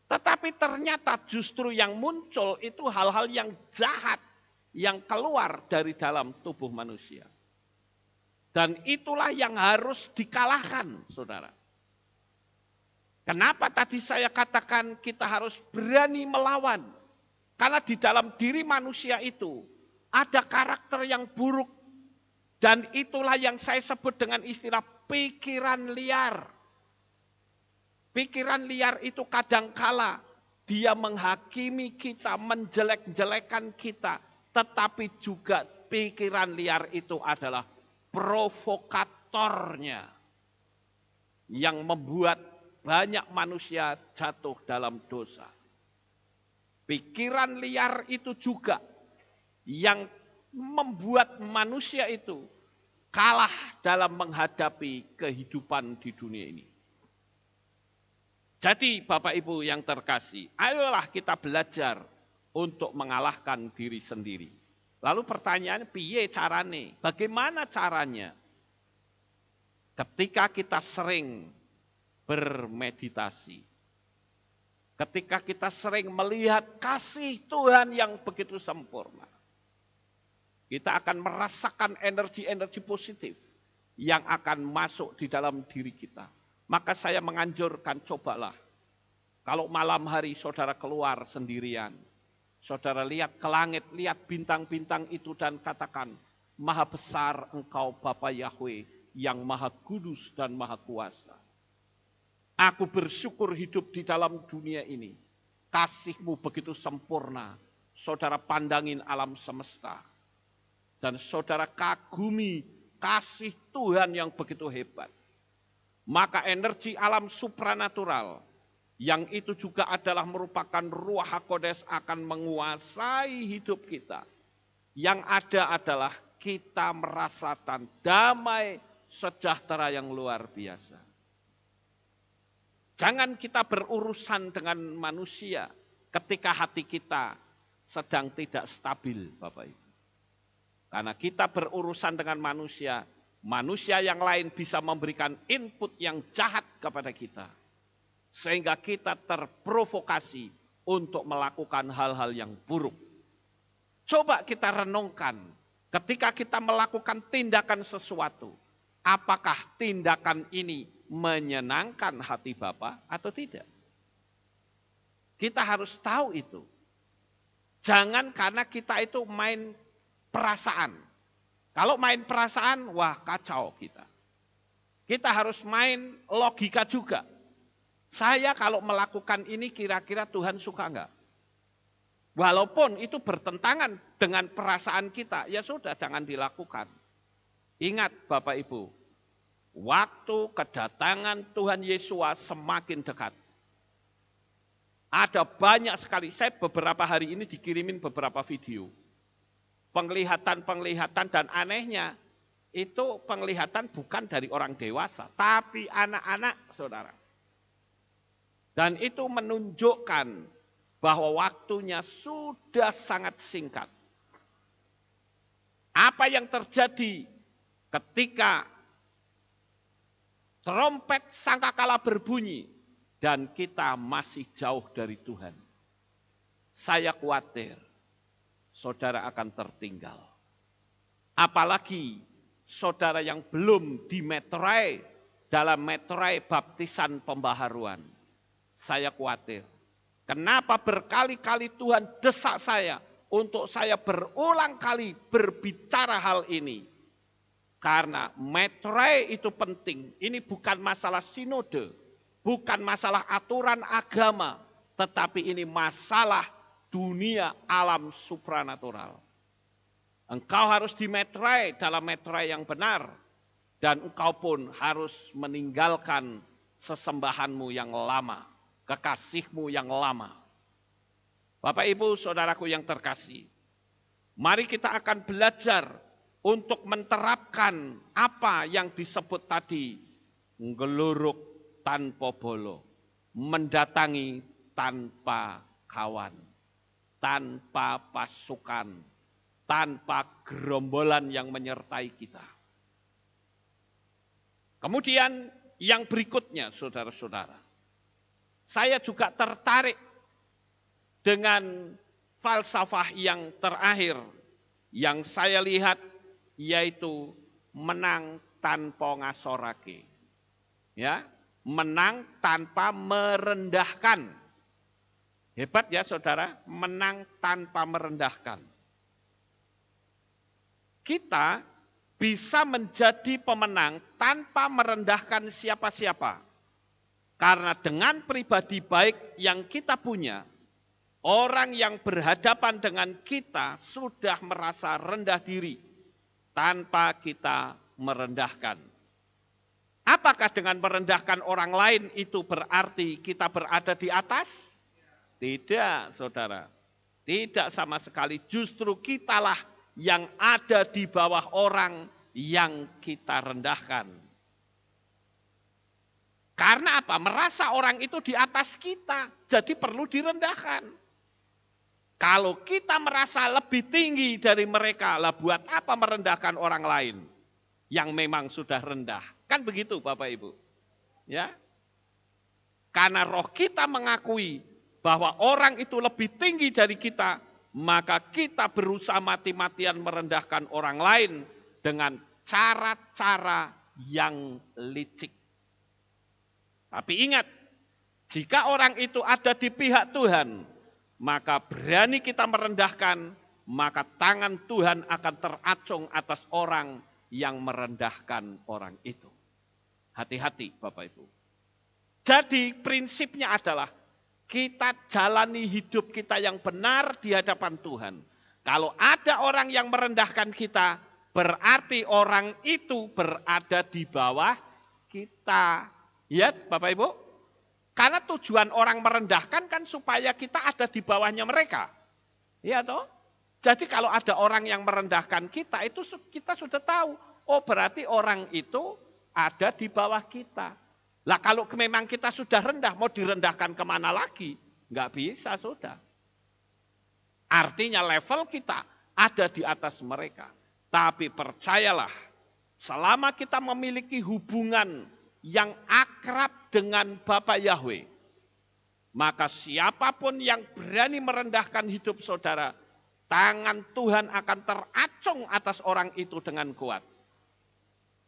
Tetapi ternyata justru yang muncul itu hal-hal yang jahat yang keluar dari dalam tubuh manusia. Dan itulah yang harus dikalahkan, saudara. Kenapa tadi saya katakan kita harus berani melawan? Karena di dalam diri manusia itu ada karakter yang buruk. Dan itulah yang saya sebut dengan istilah pikiran liar. Pikiran liar itu kadangkala dia menghakimi kita, menjelek-jelekan kita. Tetapi juga pikiran liar itu adalah provokatornya. Yang membuat banyak manusia jatuh dalam dosa. Pikiran liar itu juga yang membuat manusia itu kalah dalam menghadapi kehidupan di dunia ini. Jadi Bapak Ibu yang terkasih, ayolah kita belajar untuk mengalahkan diri sendiri. Lalu pertanyaannya, piye carane? Bagaimana caranya? Ketika kita sering bermeditasi, ketika kita sering melihat kasih Tuhan yang begitu sempurna, kita akan merasakan energi-energi positif yang akan masuk di dalam diri kita. Maka saya menganjurkan, cobalah. Kalau malam hari saudara keluar sendirian, saudara lihat ke langit, lihat bintang-bintang itu dan katakan, Maha besar Engkau Bapa Yahweh yang Maha Kudus dan Maha Kuasa. Aku bersyukur hidup di dalam dunia ini. Kasih-Mu begitu sempurna. Saudara pandangin alam semesta. Dan saudara kagumi kasih Tuhan yang begitu hebat. Maka energi alam supranatural, yang itu juga adalah merupakan Ruach HaKodes akan menguasai hidup kita. Yang ada adalah kita merasakan damai sejahtera yang luar biasa. Jangan kita berurusan dengan manusia ketika hati kita sedang tidak stabil, Bapak Ibu. Karena kita berurusan dengan manusia, manusia yang lain bisa memberikan input yang jahat kepada kita. Sehingga kita terprovokasi untuk melakukan hal-hal yang buruk. Coba kita renungkan, ketika kita melakukan tindakan sesuatu, apakah tindakan ini menyenangkan hati Bapa atau tidak? Kita harus tahu itu. Jangan karena kita itu main perasaan. Kalau main perasaan, wah kacau kita. Kita harus main logika juga. Saya kalau melakukan ini kira-kira Tuhan suka enggak? Walaupun itu bertentangan dengan perasaan kita, ya sudah jangan dilakukan. Ingat Bapak Ibu, waktu kedatangan Tuhan Yesus semakin dekat. Ada banyak sekali, saya beberapa hari ini dikirimin beberapa video. Penglihatan-penglihatan dan anehnya, itu penglihatan bukan dari orang dewasa, tapi anak-anak saudara. Dan itu menunjukkan bahwa waktunya sudah sangat singkat. Apa yang terjadi ketika trompet sangkakala berbunyi dan kita masih jauh dari Tuhan? Saya khawatir saudara akan tertinggal. Apalagi saudara yang belum dimeterai dalam meterai baptisan pembaharuan. Saya khawatir. Kenapa berkali-kali Tuhan desak saya untuk saya berulang kali berbicara hal ini? Karena meterai itu penting. Ini bukan masalah sinode, bukan masalah aturan agama, tetapi ini masalah dunia alam supranatural. Engkau harus dimeterai dalam meterai yang benar. Dan engkau pun harus meninggalkan sesembahanmu yang lama, kekasihmu yang lama. Bapak Ibu saudaraku yang terkasih, mari kita akan belajar untuk menerapkan apa yang disebut tadi, ngeluruk tanpa bolo, mendatangi tanpa kawan, tanpa pasukan, tanpa gerombolan yang menyertai kita. Kemudian yang berikutnya saudara-saudara, saya juga tertarik dengan falsafah yang terakhir yang saya lihat, yaitu menang tanpa ngasorake. Ya, menang tanpa merendahkan. Hebat ya saudara, menang tanpa merendahkan. Kita bisa menjadi pemenang tanpa merendahkan siapa-siapa. Karena dengan pribadi baik yang kita punya, orang yang berhadapan dengan kita sudah merasa rendah diri tanpa kita merendahkan. Apakah dengan merendahkan orang lain itu berarti kita berada di atas? Tidak, saudara. Tidak sama sekali. Justru kitalah yang ada di bawah orang yang kita rendahkan. Karena apa? Merasa orang itu di atas kita, jadi perlu direndahkan. Kalau kita merasa lebih tinggi dari mereka, lah buat apa merendahkan orang lain yang memang sudah rendah? Kan begitu Bapak Ibu. Ya. Karena roh kita mengakui bahwa orang itu lebih tinggi dari kita, maka kita berusaha mati-matian merendahkan orang lain dengan cara-cara yang licik. Tapi ingat, jika orang itu ada di pihak Tuhan, maka berani kita merendahkan, maka tangan Tuhan akan teracung atas orang yang merendahkan orang itu. Hati-hati Bapak Ibu. Jadi prinsipnya adalah kita jalani hidup kita yang benar di hadapan Tuhan. Kalau ada orang yang merendahkan kita, berarti orang itu berada di bawah kita. Ya Bapak Ibu? Karena tujuan orang merendahkan kan supaya kita ada di bawahnya mereka. Iya toh? Jadi kalau ada orang yang merendahkan kita, itu kita sudah tahu. Oh berarti orang itu ada di bawah kita. Lah kalau memang kita sudah rendah, mau direndahkan kemana lagi? Enggak bisa sudah. Artinya level kita ada di atas mereka. Tapi percayalah, selama kita memiliki hubungan yang akrab dengan Bapa Yahweh, maka siapapun yang berani merendahkan hidup saudara, tangan Tuhan akan teracung atas orang itu dengan kuat.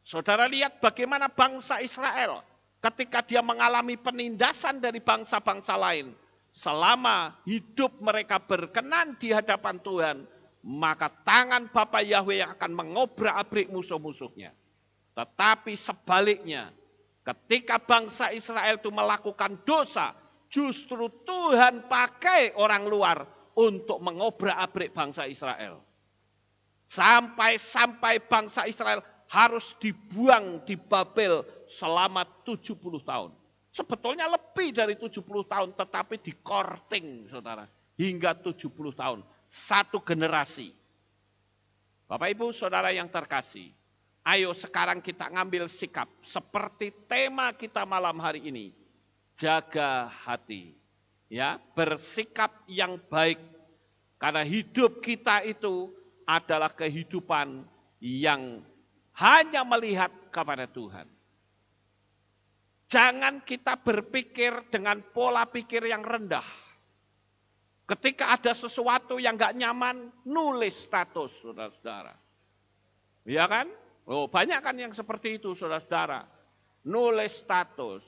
Saudara lihat bagaimana bangsa Israel ketika dia mengalami penindasan dari bangsa-bangsa lain. Selama hidup mereka berkenan di hadapan Tuhan, maka tangan Bapa Yahweh yang akan mengobrak-abrik musuh-musuhnya. Tetapi sebaliknya, ketika bangsa Israel itu melakukan dosa, justru Tuhan pakai orang luar untuk mengobrak-abrik bangsa Israel. Sampai bangsa Israel harus dibuang di Babel selama 70 tahun. Sebetulnya lebih dari 70 tahun, tetapi dikorting saudara. Hingga 70 tahun, satu generasi. Bapak Ibu saudara yang terkasih, ayo sekarang kita ngambil sikap seperti tema kita malam hari ini. Jaga hati, ya, bersikap yang baik. Karena hidup kita itu adalah kehidupan yang hanya melihat kepada Tuhan. Jangan kita berpikir dengan pola pikir yang rendah. Ketika ada sesuatu yang gak nyaman, nulis status, saudara-saudara. Ya kan? Oh, banyak kan yang seperti itu, saudara-saudara. Nulis status.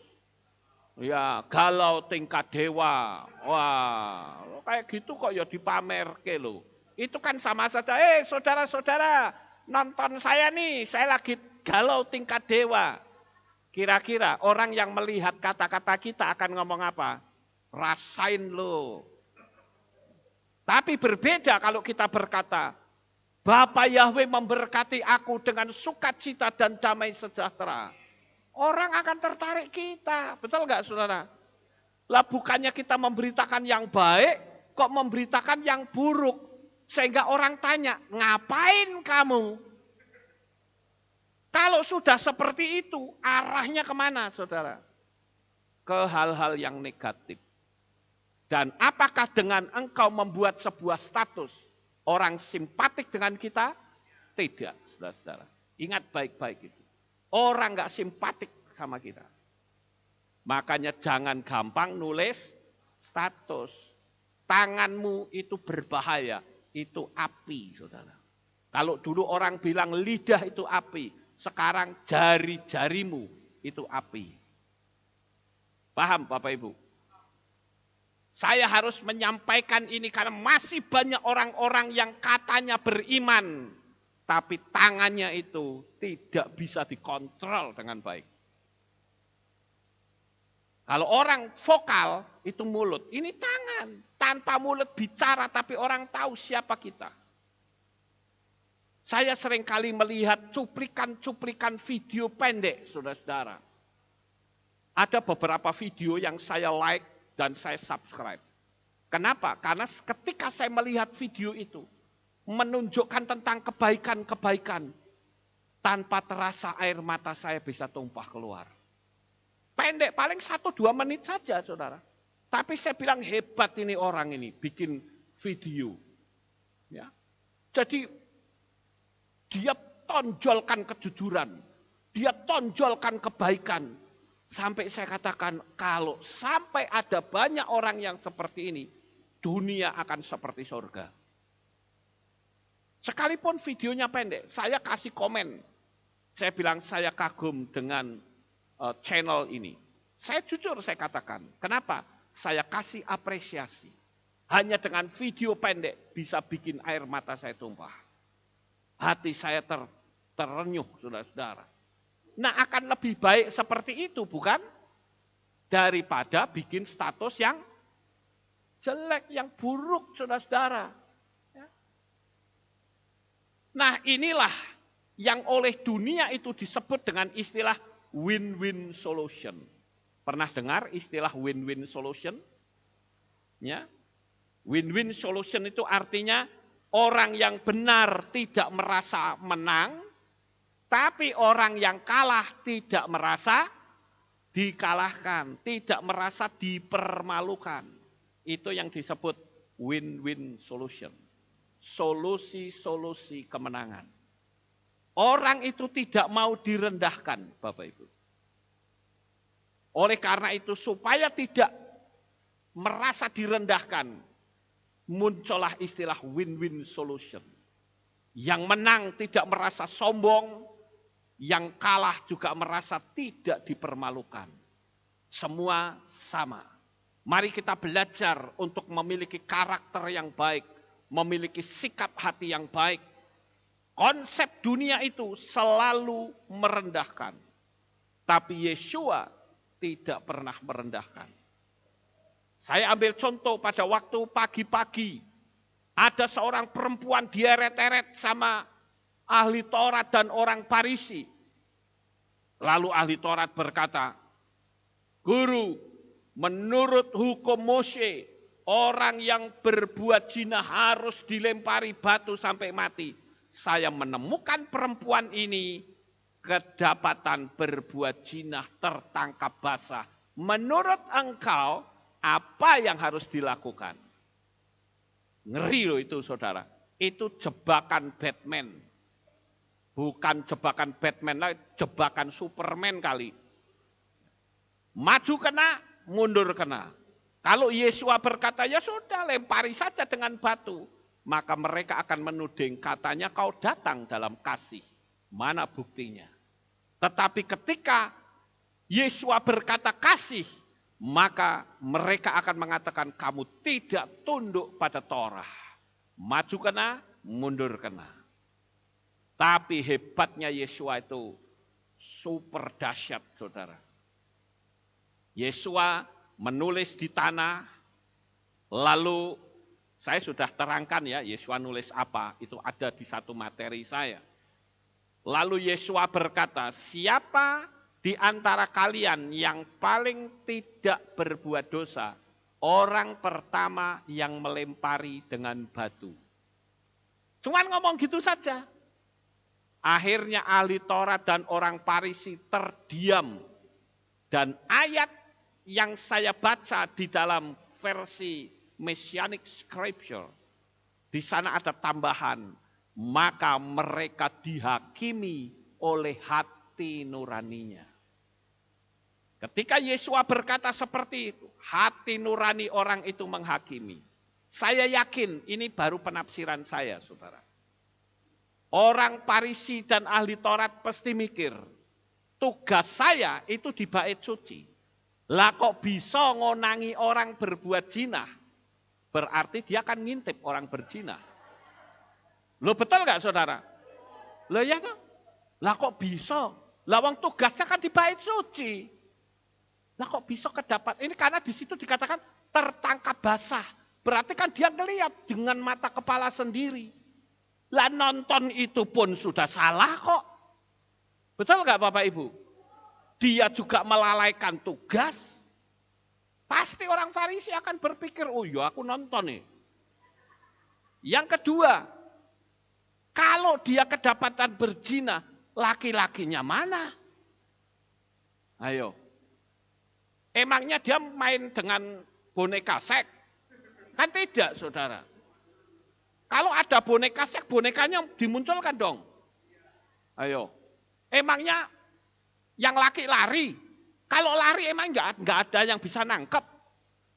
Ya, galau tingkat dewa. Wah, kayak gitu kok ya dipamerke loh. Itu kan sama saja, saudara-saudara, nonton saya nih, saya lagi galau tingkat dewa. Kira-kira orang yang melihat kata-kata kita akan ngomong apa? Rasain lo. Tapi berbeda kalau kita berkata, Bapa Yahweh memberkati aku dengan sukacita dan damai sejahtera. Orang akan tertarik kita, betul nggak saudara? Lah bukannya kita memberitakan yang baik, kok memberitakan yang buruk. Sehingga orang tanya, ngapain kamu? Kalau sudah seperti itu, arahnya kemana saudara? Ke hal-hal yang negatif. Dan apakah dengan engkau membuat sebuah status, orang simpatik dengan kita? Tidak, saudara-saudara. Ingat baik-baik itu. Orang gak simpatik sama kita. Makanya jangan gampang nulis status. Tanganmu itu berbahaya, itu api, saudara. Kalau dulu orang bilang lidah itu api, sekarang jari-jarimu itu api. Paham Bapak Ibu? Saya harus menyampaikan ini karena masih banyak orang-orang yang katanya beriman, tapi tangannya itu tidak bisa dikontrol dengan baik. Kalau orang vokal itu mulut, ini tangan. Tanpa mulut bicara tapi orang tahu siapa kita. Saya seringkali melihat cuplikan-cuplikan video pendek, saudara-saudara. Ada beberapa video yang saya like dan saya subscribe. Kenapa? Karena ketika saya melihat video itu, menunjukkan tentang kebaikan-kebaikan, tanpa terasa air mata saya bisa tumpah keluar. Pendek, paling 1-2 menit saja, saudara. Tapi saya bilang hebat ini orang ini, bikin video. Ya. Jadi dia tonjolkan kejujuran, dia tonjolkan kebaikan. Sampai saya katakan kalau sampai ada banyak orang yang seperti ini, dunia akan seperti surga. Sekalipun videonya pendek, saya kasih komen. Saya bilang saya kagum dengan channel ini. Saya jujur saya katakan, kenapa? Saya kasih apresiasi. Hanya dengan video pendek bisa bikin air mata saya tumpah. Hati saya terenyuh, saudara-saudara. Nah, akan lebih baik seperti itu, bukan? Daripada bikin status yang jelek, yang buruk, saudara-saudara. Nah, inilah yang oleh dunia itu disebut dengan istilah win-win solution. Pernah dengar istilah win-win solution? Ya. Win-win solution itu artinya orang yang benar tidak merasa menang, tapi orang yang kalah tidak merasa dikalahkan, tidak merasa dipermalukan. Itu yang disebut win-win solution. Solusi-solusi kemenangan. Orang itu tidak mau direndahkan, Bapak Ibu. Oleh karena itu supaya tidak merasa direndahkan, muncullah istilah win-win solution. Yang menang tidak merasa sombong, yang kalah juga merasa tidak dipermalukan. Semua sama. Mari kita belajar untuk memiliki karakter yang baik, memiliki sikap hati yang baik. Konsep dunia itu selalu merendahkan. Tapi Yeshua tidak pernah merendahkan. Saya ambil contoh pada waktu pagi-pagi. Ada seorang perempuan dieret-eret sama ahli Taurat dan orang Farisi. Lalu ahli Taurat berkata, Guru, menurut hukum Mose, orang yang berbuat zina harus dilempari batu sampai mati. Saya menemukan perempuan ini kedapatan berbuat zina tertangkap basah. Menurut engkau, apa yang harus dilakukan? Ngeri loh itu saudara. Itu jebakan Batman. Bukan jebakan Batman lagi, jebakan Superman kali. Maju kena, mundur kena. Kalau Yesua berkata, ya sudah lempari saja dengan batu. Maka mereka akan menuding, katanya kau datang dalam kasih. Mana buktinya? Tetapi ketika Yesua berkata kasih, maka mereka akan mengatakan kamu tidak tunduk pada Torah. Maju kena, mundur kena. Tapi hebatnya Yesua itu super dahsyat, saudara. Yesua menulis di tanah, lalu saya sudah terangkan ya, Yesua nulis apa, itu ada di satu materi saya. Lalu Yesua berkata, siapa di antara kalian yang paling tidak berbuat dosa, orang pertama yang melempari dengan batu. Cuman ngomong gitu saja. Akhirnya ahli Taurat dan orang Farisi terdiam. Dan ayat yang saya baca di dalam versi Messianic Scripture, di sana ada tambahan, maka mereka dihakimi oleh hati nuraninya. Ketika Yesua berkata seperti itu, hati nurani orang itu menghakimi. Saya yakin ini baru penafsiran saya, saudara. Orang Farisi dan ahli Taurat pasti mikir, tugas saya itu di bait suci. Lah kok bisa ngonangi orang berbuat zina? Berarti dia akan ngintip orang berzina. Lo betul gak saudara? Lo ya kan? Lah kok bisa? Lah wong tugasnya kan di bait suci. Lah kok bisa kedapat? Ini karena di situ dikatakan tertangkap basah. Berarti kan dia ngelihat dengan mata kepala sendiri. Lah nonton itu pun sudah salah kok. Betul gak Bapak Ibu? Dia juga melalaikan tugas. Pasti orang Farisi akan berpikir, oh iya aku nonton nih. Yang kedua, kalau dia kedapatan berzina, laki-lakinya mana? Ayo. Emangnya dia main dengan boneka seks? Kan tidak, saudara. Kalau ada boneka seks, bonekanya dimunculkan dong. Ayo. Emangnya yang laki lari. Kalau lari emang nggak ada yang bisa nangkep.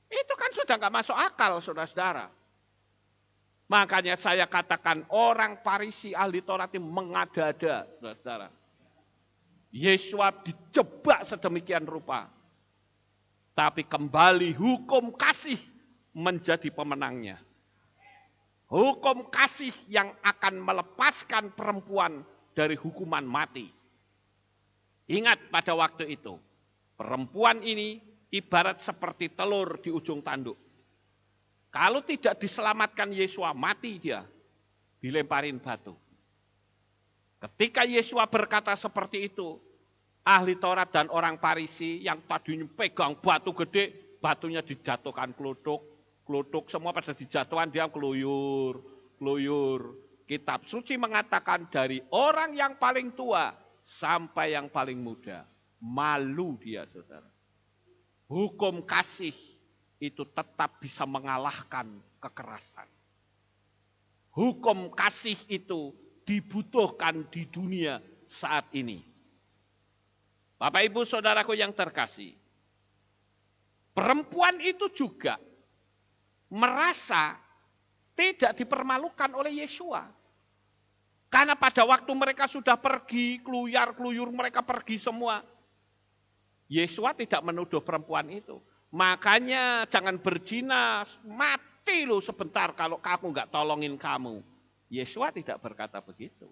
Itu kan sudah nggak masuk akal, saudara-saudara. Makanya saya katakan orang Farisi ahli Taurat itu mengada-ada, saudara-saudara. Yesua dijebak sedemikian rupa. Tapi kembali hukum kasih menjadi pemenangnya. Hukum kasih yang akan melepaskan perempuan dari hukuman mati. Ingat pada waktu itu, perempuan ini ibarat seperti telur di ujung tanduk. Kalau tidak diselamatkan Yesua, mati dia, dilemparin batu. Ketika Yesua berkata seperti itu, ahli Taurat dan orang Farisi yang tadinya pegang batu gede, batunya dijatuhkan kelutuk, semua pada dijatuhkan, dia keluyur. Kitab suci mengatakan dari orang yang paling tua sampai yang paling muda. Malu dia, saudara. Hukum kasih itu tetap bisa mengalahkan kekerasan. Hukum kasih itu dibutuhkan di dunia saat ini. Bapak Ibu Saudaraku yang terkasih, perempuan itu juga merasa tidak dipermalukan oleh Yesua. Karena pada waktu mereka sudah pergi, keluyur mereka pergi semua. Yesua tidak menuduh perempuan itu. Makanya jangan berzina, mati lu sebentar kalau kamu nggak tolongin kamu. Yesua tidak berkata begitu.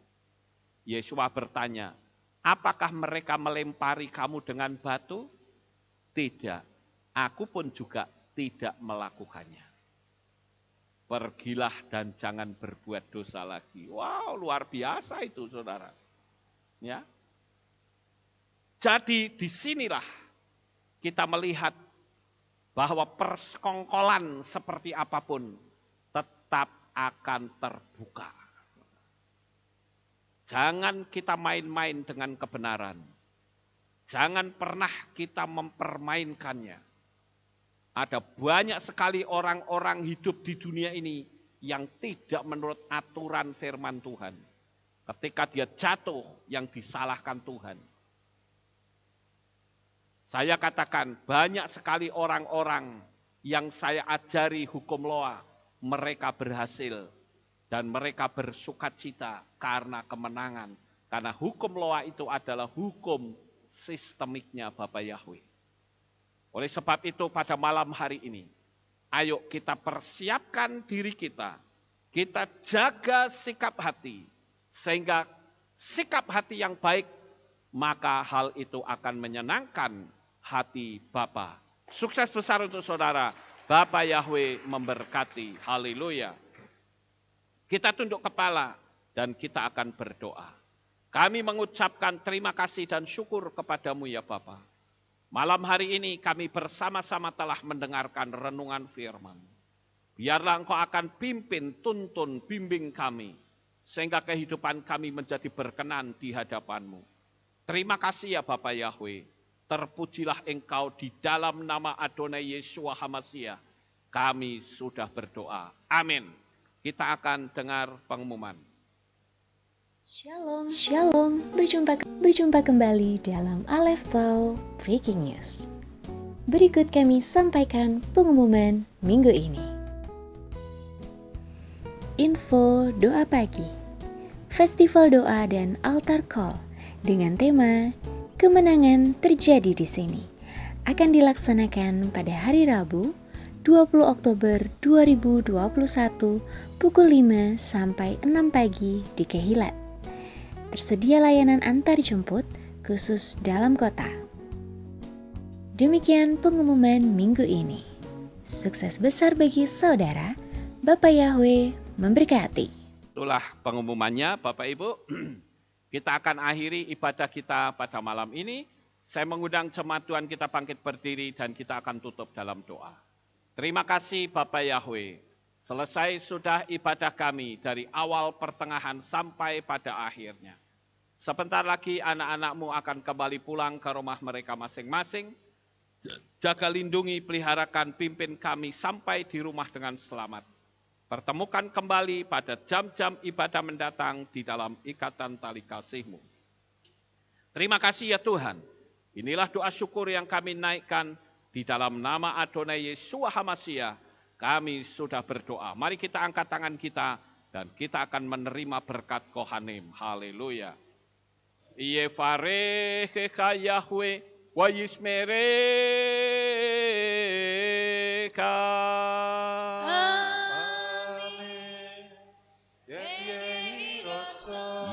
Yesua bertanya, apakah mereka melempari kamu dengan batu? Tidak, aku pun juga tidak melakukannya. Pergilah dan jangan berbuat dosa lagi. Wow, luar biasa itu, saudara. Ya. Jadi disinilah kita melihat bahwa persekongkolan seperti apapun tetap akan terbuka. Jangan kita main-main dengan kebenaran. Jangan pernah kita mempermainkannya. Ada banyak sekali orang-orang hidup di dunia ini yang tidak menurut aturan firman Tuhan. Ketika dia jatuh, yang disalahkan Tuhan. Saya katakan banyak sekali orang-orang yang saya ajari hukum Loa, mereka berhasil dan mereka bersukacita karena kemenangan. Karena hukum Loa itu adalah hukum sistemiknya Bapa Yahweh. Oleh sebab itu pada malam hari ini, ayo kita persiapkan diri kita jaga sikap hati, sehingga sikap hati yang baik, maka hal itu akan menyenangkan hati Bapa. Sukses besar untuk saudara, Bapa Yahweh memberkati, haleluya. Kita tunduk kepala dan kita akan berdoa. Kami mengucapkan terima kasih dan syukur kepadamu ya Bapa. Malam hari ini kami bersama-sama telah mendengarkan renungan firman. Biarlah Engkau akan pimpin, tuntun, bimbing kami. Sehingga kehidupan kami menjadi berkenan di hadapan-Mu. Terima kasih ya Bapa Yahweh. Terpujilah Engkau di dalam nama Adonai Yeshua HaMashiach. Kami sudah berdoa. Amin. Kita akan dengar pengumuman. Shalom, shalom. Berjumpa kembali dalam Aleph Tau Breaking News. Berikut kami sampaikan pengumuman minggu ini. Info doa pagi. Festival doa dan altar call dengan tema Kemenangan terjadi di sini akan dilaksanakan pada hari Rabu 20 Oktober 2021 pukul 5 sampai 6 pagi di Kehilat. Tersedia layanan antar jemput khusus dalam kota. Demikian pengumuman minggu ini. Sukses besar bagi saudara. Bapak Yahweh memberkati. Itulah pengumumannya Bapak Ibu. Kita akan akhiri ibadah kita pada malam ini. Saya mengundang jemaat Tuhan kita bangkit berdiri dan kita akan tutup dalam doa. Terima kasih Bapak Yahweh. Selesai sudah ibadah kami dari awal pertengahan sampai pada akhirnya. Sebentar lagi anak-anak-Mu akan kembali pulang ke rumah mereka masing-masing. Jaga lindungi, peliharakan, pimpin kami sampai di rumah dengan selamat. Pertemukan kembali pada jam-jam ibadah mendatang di dalam ikatan tali kasih-Mu. Terima kasih ya Tuhan. Inilah doa syukur yang kami naikkan di dalam nama Adonai Yeshua HaMashiach. Kami sudah berdoa. Mari kita angkat tangan kita dan kita akan menerima berkat Kohanim. Haleluya. Yevarechecha Yahweh wa yismereka.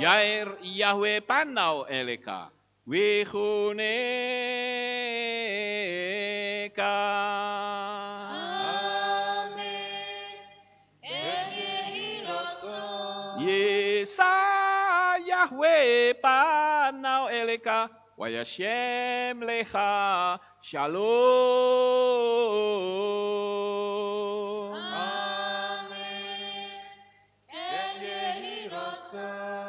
Yair Yahweh panau eleka wihuneka. Yesa Yahweh panau eleka wa yashem lecha shalom.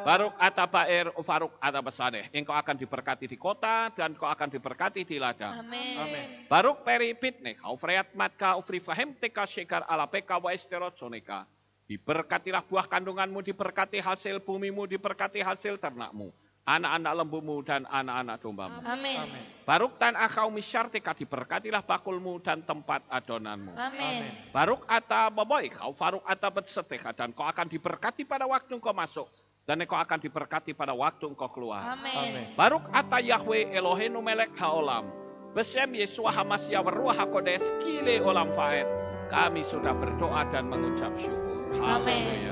Baruk atabaer ufaruk atabasadeh. Engkau akan diberkati di kota dan engkau akan diberkati di ladang. Amin. Baruk peripitnek, aufreat matka ufrifahem teka shekar alapeka wa esterot soneka. Diberkatilah buah kandunganmu, diberkati hasil bumimu, diberkati hasil ternakmu, anak-anak lembumu dan anak-anak dombamu. Amin. Baruk tan akau misyartika, diberkatilah bakulmu dan tempat adonanmu. Amin. Baruk ata baboy, kau faruk ata betseteha, dan kau akan diberkati pada waktu engkau masuk. Dan engkau akan diberkati pada waktu engkau keluar. Amin. Baruk ata Yahweh Eloheinu melek haolam. Besem Yeshua HaMashiach Ruach HaKodes kile olam faed. Kami sudah berdoa dan mengucap syukur. Amin.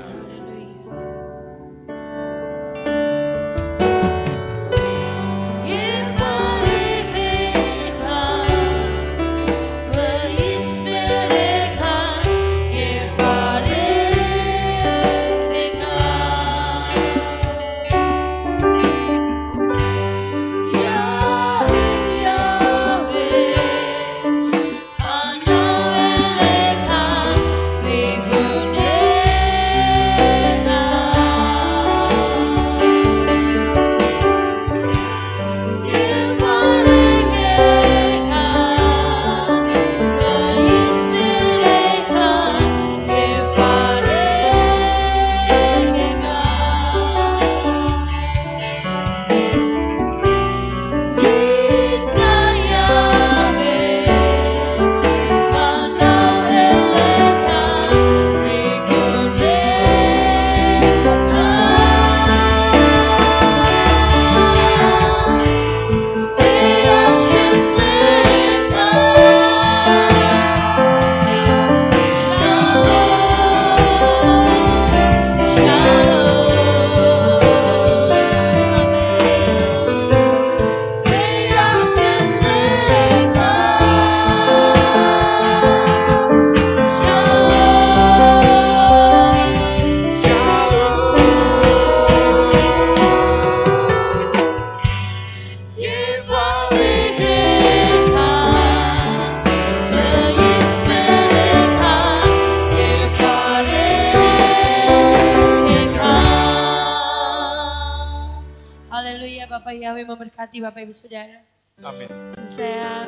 Haleluya. Bapak Yahweh memberkati Bapak Ibu Saudara. Amin. Saya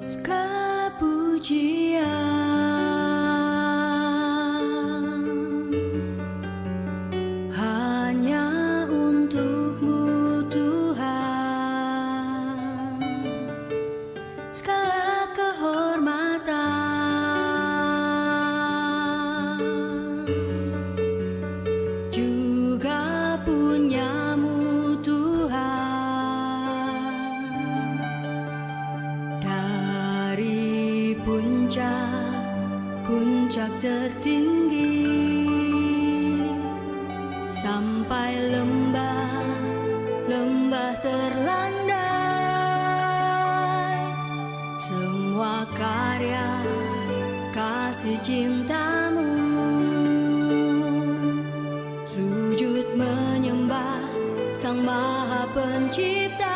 segala pujian hanya untuk-Mu Tuhan, segala kehormatan juga punya-Mu Tuhan. Dari puncak tertinggi sampai lembah terlandai, semua karya kasih cinta-Mu, sujud menyembah Sang Maha Pencipta.